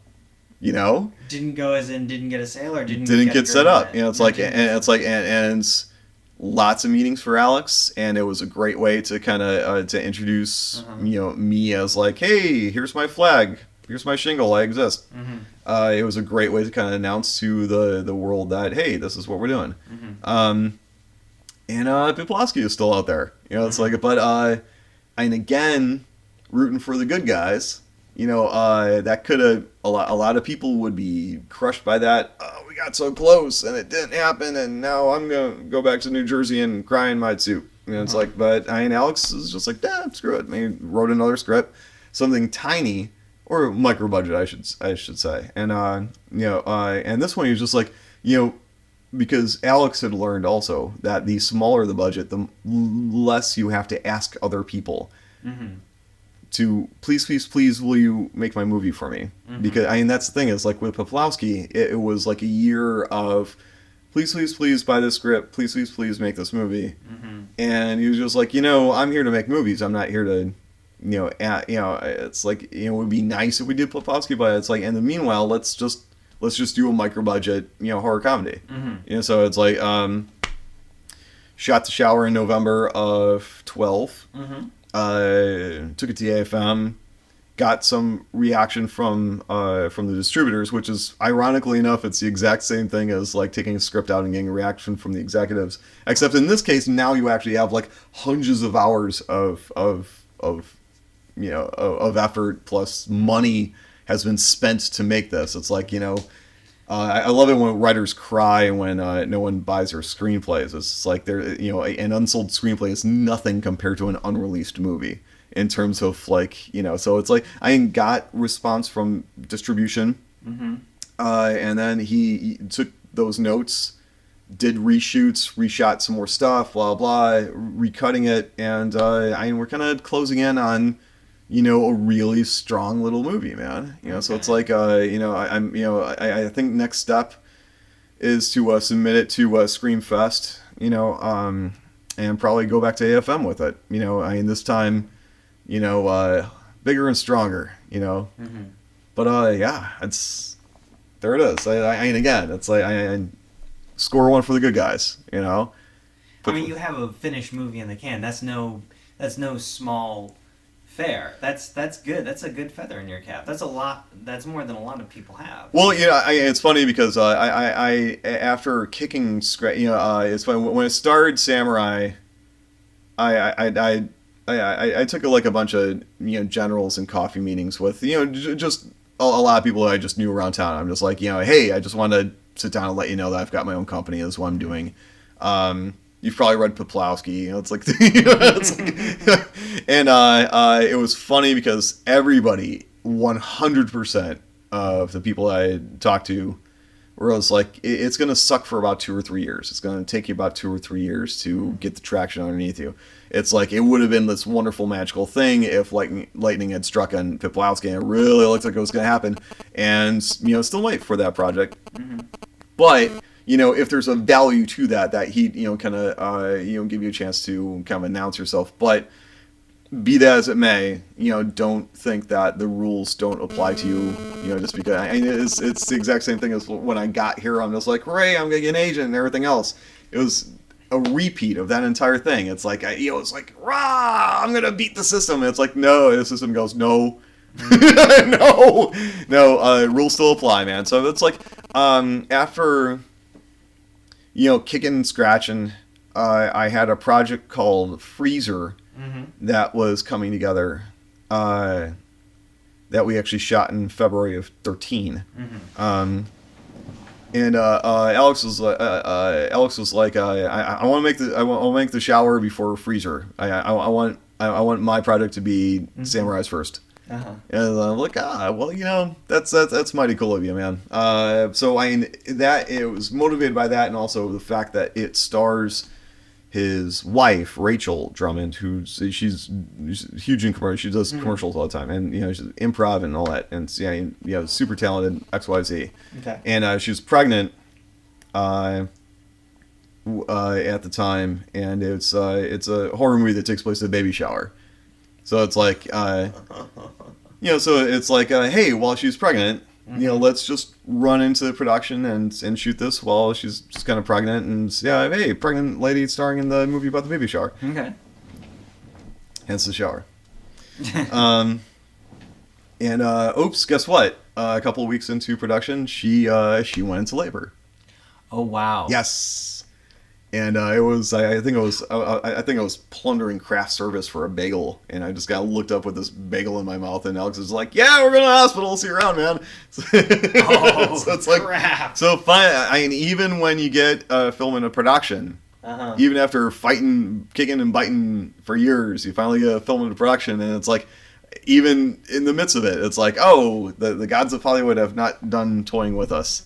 A: Didn't go as in didn't get a sale or
B: didn't get set up. And lots of meetings for Alex, and it was a great way to kind of to introduce me as hey, here's my flag, here's my shingle, I exist. It was a great way to kind of announce to the world that hey, this is what we're doing. And Poplowski is still out there, and again, rooting for the good guys. That could have a lot of people would be crushed by that. We got so close and it didn't happen, and now I'm gonna go back to New Jersey and cry in my suit. It's but Alex is just screw it. He wrote another script, something tiny or micro budget, I should say, and and this one he was just because Alex had learned also that the smaller the budget, the less you have to ask other people to please, will you make my movie for me? Mm-hmm. Because I mean, that's the thing is like with Poplowski, it was like a year of please buy this script, please make this movie, mm-hmm. and he was just like, I'm here to make movies. I'm not here to, it's like it would be nice if we did Poplowski, but it's like, in the meanwhile, let's just do a micro budget horror comedy. Mm-hmm. So it's like shot The Shower in November of 12. Mm-hmm. Took it to the AFM, got some reaction from the distributors, which is, ironically enough, it's the exact same thing as like taking a script out and getting a reaction from the executives, except in this case now you actually have like hundreds of hours of effort plus money has been spent to make this. It's like, I love it when writers cry when no one buys their screenplays. It's like an unsold screenplay is nothing compared to an unreleased movie in terms of like, so it's like I got response from distribution, mm-hmm. And then he took those notes, did reshoots, reshot some more stuff, blah blah, recutting it, and we're kind of closing in on a really strong little movie, man. Okay. So it's like, I think next step is to submit it to Screamfest, and probably go back to AFM with it. This time, bigger and stronger, Mm-hmm. But yeah, there it is. Again, it's like I score one for the good guys, But,
A: you have a finished movie in the can. That's no small fair. That's good. That's a good feather in your cap. That's a lot. That's more than a lot of people have.
B: Well, it's funny because I after kicking it's funny when it started Samurai, I took a bunch of generals and coffee meetings with just a lot of people that I just knew around town. I'm just like hey, I just want to sit down and let you know that I've got my own company. That's what I'm doing. You've probably read Poplowski, it's like, and it was funny because everybody, 100% of the people I talked to, were always like, it's going to suck for about 2 or 3 years. It's going to take you about 2 or 3 years to get the traction underneath you. It's like, it would have been this wonderful magical thing if lightning had struck on Poplowski and it really looked like it was going to happen, and still wait for that project. Mm-hmm. But if there's a value to that he, kind of, give you a chance to kind of announce yourself. But be that as it may, don't think that the rules don't apply to you, just because. It's the exact same thing as when I got here. I'm just like, hooray, I'm going to get an agent and everything else. It was a repeat of that entire thing. It's like, it's like, rah, I'm going to beat the system. And it's like, no, the system goes, no. no, rules still apply, man. So it's like, after kicking and scratching, I had a project called Freezer, mm-hmm. that was coming together, that we actually shot in February of 13. Mm-hmm. And Alex was like, I want to make the Shower before Freezer. I want my project to be mm-hmm. Samurai's first. Uh-huh. And I'm like, that's mighty cool of you, man. So it was motivated by that, and also the fact that it stars his wife, Rachel Drummond, she's huge in commercials. She does commercials all the time, and she's improv and all that, and super talented, XYZ. Okay. And she was pregnant at the time, and it's a horror movie that takes place at a baby shower. So it's like, so it's like, hey, while she's pregnant, mm-hmm. Let's just run into production and shoot this while she's just kind of pregnant, and hey, pregnant lady starring in the movie about the baby shower. Okay. Hence The Shower. Oops, guess what? A couple of weeks into production, she went into labor.
A: Oh wow.
B: Yes. And it was, I think I was plundering craft service for a bagel, and I just got looked up with this bagel in my mouth, and Alex was like, "Yeah, we're going to the hospital. See you around, man." So it's like, crap. So fine. Even when you get a film in a production, uh-huh. even after fighting, kicking and biting for years, you finally get a film into production, and it's like, even in the midst of it, it's like, oh, the gods of Hollywood have not done toying with us.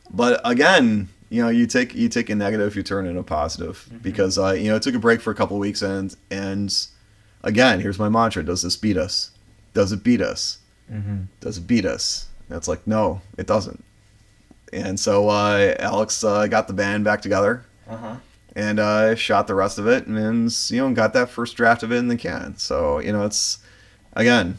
B: But again, you take a negative, you turn it into a positive, mm-hmm. because it took a break for a couple of weeks, and again, here's my mantra: does this beat us? Does it beat us?
A: Mm-hmm.
B: Does it beat us? And it's like, no, it doesn't. And so Alex got the band back together. And shot the rest of it, and got that first draft of it in the can. So it's, again,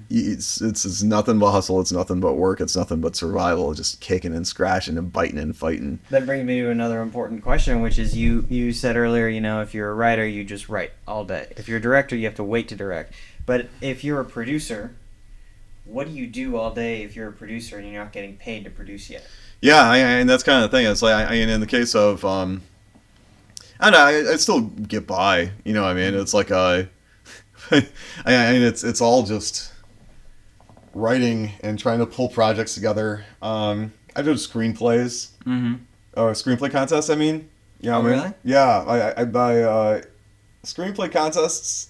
B: it's nothing but hustle. It's nothing but work. It's nothing but survival. Just kicking and scratching and biting and fighting.
A: That brings me to another important question, which is you said earlier, if you're a writer, you just write all day. If you're a director, you have to wait to direct. But if you're a producer, what do you do all day if you're a producer and you're not getting paid to produce yet?
B: Yeah, and that's kind of the thing. It's like, in the case of, I don't know, I still get by. You know what I mean? It's like, it's all just writing and trying to pull projects together. I do screenplays. Or screenplay contests, I mean. You know what I mean?
A: Really?
B: Yeah, I buy screenplay contests.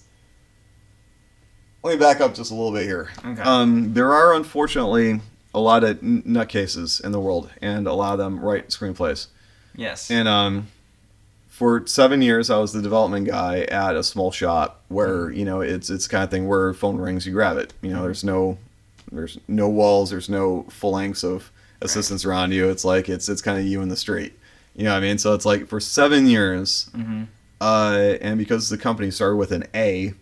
B: Let me back up just a little bit here.
A: Okay.
B: There are, unfortunately, a lot of nutcases in the world, and a lot of them write screenplays.
A: Yes.
B: And for 7 years, I was the development guy at a small shop where it's the kind of thing where phone rings, you grab it. There's no walls, there's no full lengths of assistants around you. It's like it's kind of you in the street. You know what I mean? So it's like for 7 years, and because the company started with an A,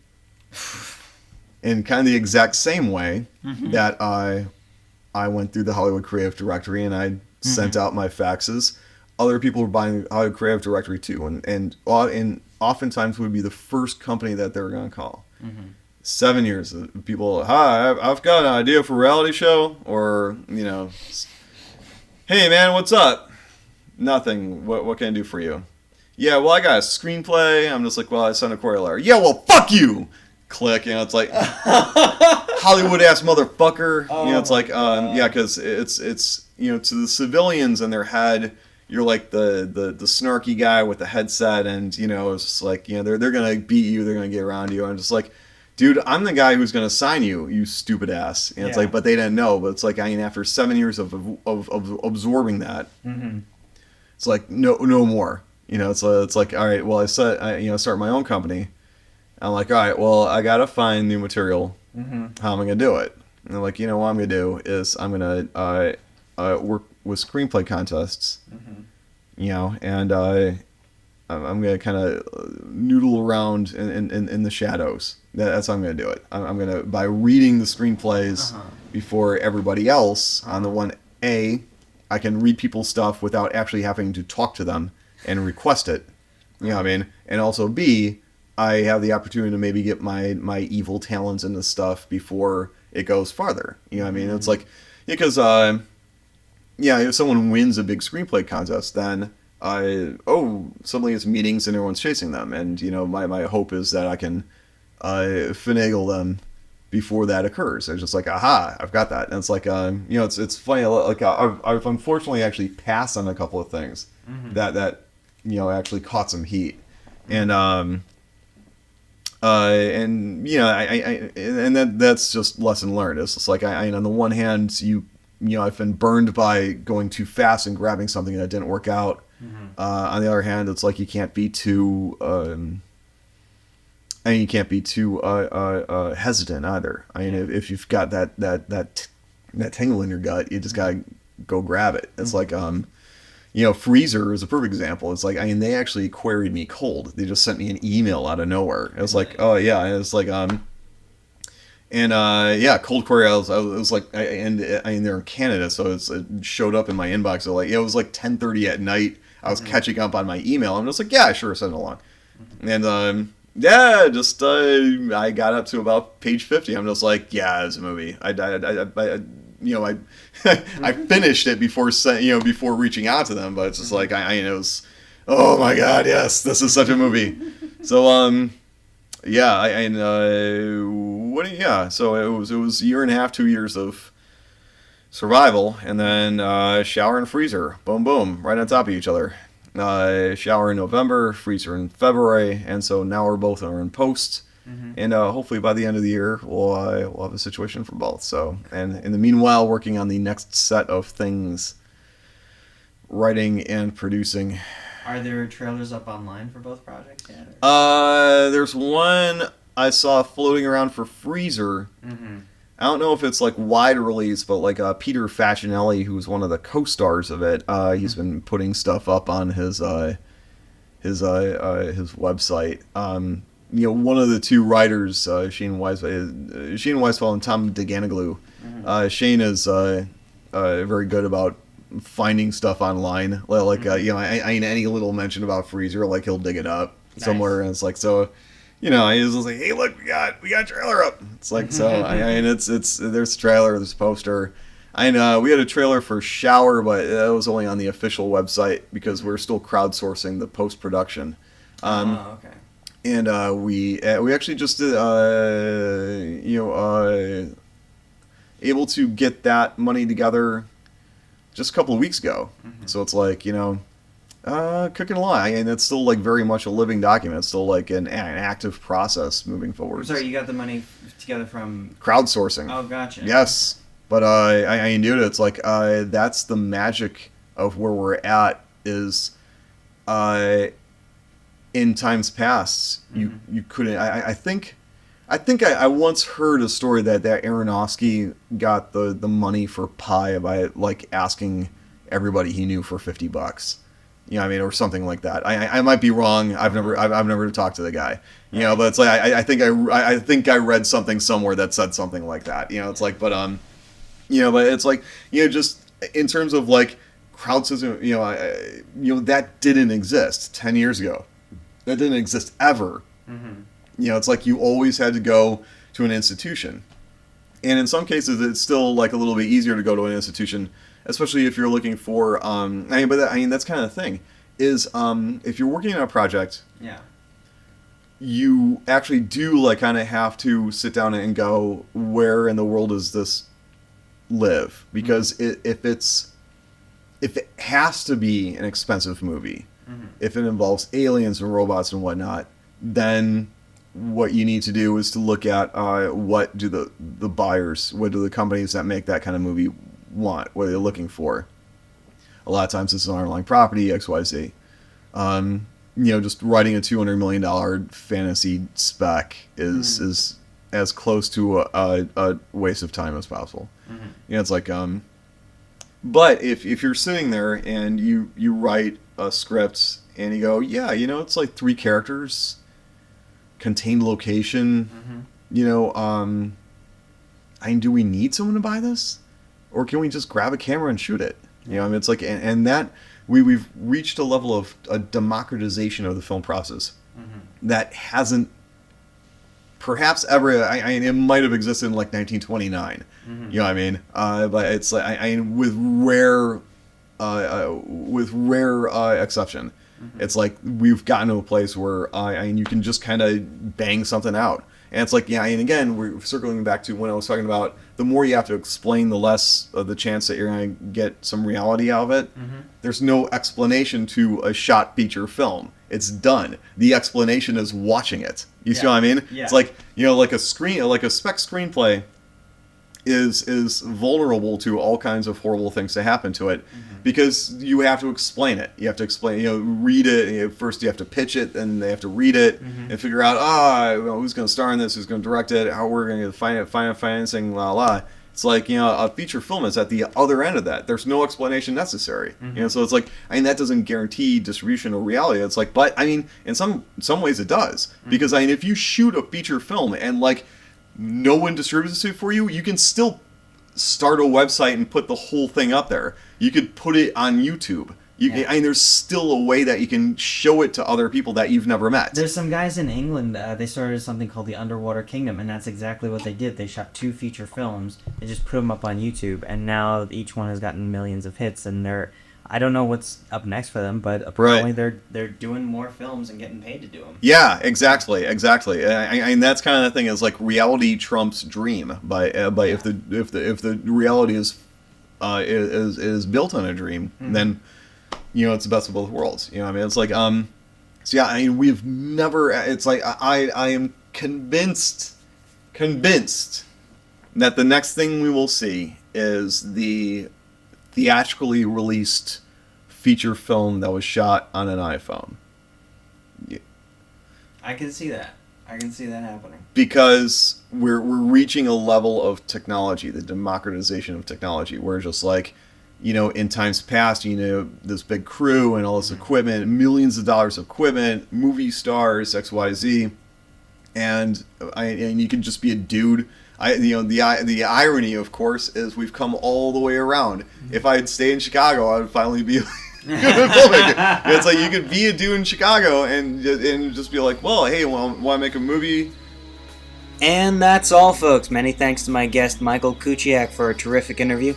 B: in kind of the exact same way that I went through the Hollywood Creative Directory and I sent out my faxes. Other people were buying the Hollywood Creative Directory too, and oftentimes would be the first company that they were going to call. 7 years, people, hi, I've got an idea for a reality show, or hey man, what's up? Nothing. What can I do for you? Yeah, well, I got a screenplay. I'm just like, well, I sent a query letter. Yeah, well, fuck you. Click, it's like Hollywood ass motherfucker. It's like yeah, because it's to the civilians in their head, you're like the snarky guy with the headset, and it's just like they're gonna beat you, they're gonna get around you. I'm just like, dude, I'm the guy who's gonna sign you stupid ass. And it's like, but they didn't know. But it's like, after 7 years of absorbing that, it's like no more. It's like, all right, well, I start my own company. I'm like, all right, well, I gotta find new material. How am I gonna do it? And they're like, what I'm gonna do is I'm gonna work with screenplay contests. And I'm gonna kind of noodle around in the shadows. That's how I'm gonna do it. I'm gonna, by reading the screenplays before everybody else on the one A, I can read people's stuff without actually having to talk to them and request it. You know what I mean? And also B, I have the opportunity to maybe get my evil talents into stuff before it goes farther. You know what I mean? It's like, because if someone wins a big screenplay contest, then suddenly it's meetings and everyone's chasing them, and my hope is that I can finagle them before that occurs. It's just like, aha, I've got that. And it's like, it's funny. Like I've unfortunately actually passed on a couple of things that actually caught some heat, and that's just lesson learned. It's just like on the one hand, I've been burned by going too fast and grabbing something that didn't work out. On the other hand, it's like you can't be too hesitant either. I mean, if you've got that tingle in your gut, you just gotta go grab it. It's like Freezer is a perfect example. It's like, they actually queried me cold. They just sent me an email out of nowhere. It was like, oh yeah, and it's like cold query. I was like, they're in Canada, so it showed up in my inbox. So like, it was like 10:30 at night. I was catching up on my email. I'm just like, yeah, sure, send it along. And I got up to about page 50. I'm just like, yeah, it's a movie. I finished it before reaching out to them, but it's just like it was, oh my god, yes, this is such a movie. So so it was a year and a half, 2 years of survival, and then shower and freezer, boom boom, right on top of each other. Shower in November, freezer in February, and so now we're both in post. And hopefully by the end of the year, we'll have a situation for both. So, and in the meanwhile, working on the next set of things, writing and producing
A: Are there trailers up online for both projects yet?
B: There's one I saw floating around for Freezer.
A: Mm-hmm.
B: I don't know if it's like wide release, but like Peter Facinelli, who's one of the co-stars of it, he's been putting stuff up on his website. One of the two writers, Shane Weisfeld and Tom DeGanaglu. Shane is very good about finding stuff online. Like any little mention about Freezer, like he'll dig it up somewhere, and it's like so. He's just like, hey, look, we got a trailer up. It's like so. It's there's a trailer, there's a poster. We had a trailer for Shower, but that was only on the official website because we're still crowdsourcing the post production.
A: Okay.
B: And we actually just did able to get that money together just a couple of weeks ago. So it's like cooking along, and it's still like very much a living document. It's still like an active process moving forward.
A: I'm sorry, you got the money together from
B: crowdsourcing.
A: Oh, gotcha.
B: Yes, but I knew it. It's like that's the magic of where we're at is in times past you couldn't. I think I once heard a story that Aronofsky got the money for Pi by like asking everybody he knew for $50. Or something like that. I might be wrong. I've never talked to the guy. But it's like I think I read something somewhere that said something like that. It's like, but it's like just in terms of like crowdsourcing, that didn't exist 10 years ago. That didn't exist ever. It's like you always had to go to an institution, and in some cases it's still like a little bit easier to go to an institution. Especially if you're looking for, that's kind of the thing, is if you're working on a project, you actually do like kind of have to sit down and go, where in the world does this live? Because if it has to be an expensive movie, if it involves aliens and robots and whatnot, then what you need to do is to look at what do the buyers, what do the companies that make that kind of movie want, what are they looking for. A lot of times it's an underlying property, XYZ. Just writing a $200 million fantasy spec is as close to a waste of time as possible. It's like but if you're sitting there and you write a script and you go, it's like 3 characters, contained location, do we need someone to buy this? Or can we just grab a camera and shoot it? It's like, and that we've reached a level of a democratization of the film process that hasn't perhaps ever. It might have existed in like 1929. But it's like with rare exception, it's like we've gotten to a place where you can just kind of bang something out. And it's like, and again, we're circling back to when I was talking about the more you have to explain, the less of the chance that you're going to get some reality out of it. There's no explanation to a shot feature film. It's done. The explanation is watching it. You see what I mean? Yeah. It's like, like a spec screenplay is vulnerable to all kinds of horrible things to happen to it because you have to explain it. You have to explain, read it. First you have to pitch it, then they have to read it and figure out, who's going to star in this, who's going to direct it, how we're going to find financing, It's like, a feature film is at the other end of that. There's no explanation necessary. So it's like, that doesn't guarantee distribution or reality. It's like, but in some ways it does. Because if you shoot a feature film and like no one distributes it for you, you can still start a website and put the whole thing up there. You could put it on YouTube. There's still a way that you can show it to other people that you've never met.
A: There's some guys in England, they started something called the Underwater Kingdom, and that's exactly what they did. They shot 2 feature films, they just put them up on YouTube, and now each one has gotten millions of hits, and I don't know what's up next for them, but apparently they're doing more films and getting paid to do them. Yeah,
B: exactly. And that's kind of the thing, is like reality trumps dream. By if the reality is built on a dream, then it's the best of both worlds. It's like we've never. It's like I am convinced that the next thing we will see is the theatrically released feature film that was shot on an iPhone. Yeah.
A: I can see that. I can see that happening.
B: Because we're reaching a level of technology, the democratization of technology, where just like, you know, in times past, you know, this big crew and all this equipment, millions of dollars of equipment, movie stars, XYZ, and you can just be a dude. The irony, of course, is we've come all the way around. If I had stayed in Chicago, I would finally be It's like you could be a dude in Chicago and just be like, well, hey, want to make a movie?
A: And that's all, folks. Many thanks to my guest, Michael Kuciak, for a terrific interview.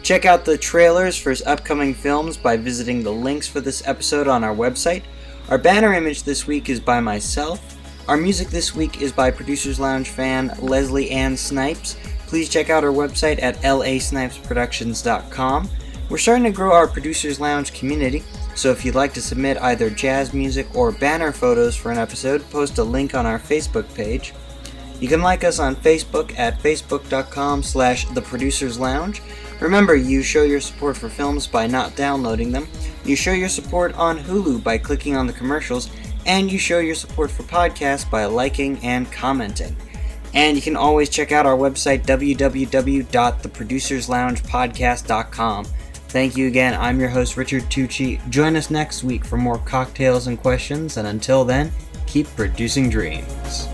A: Check out the trailers for his upcoming films by visiting the links for this episode on our website. Our banner image this week is by myself. Our music this week is by Producers Lounge fan Leslie Ann Snipes. Please check out our website at lasnipesproductions.com. We're starting to grow our Producers Lounge community, so if you'd like to submit either jazz music or banner photos for an episode, post a link on our Facebook page. You can like us on Facebook at facebook.com/theproducerslounge. Remember, you show your support for films by not downloading them, you show your support on Hulu by clicking on the commercials, and you show your support for podcasts by liking and commenting. And you can always check out our website, www.theproducersloungepodcast.com. Thank you again. I'm your host, Richard Tucci. Join us next week for more cocktails and questions, and until then, keep producing dreams.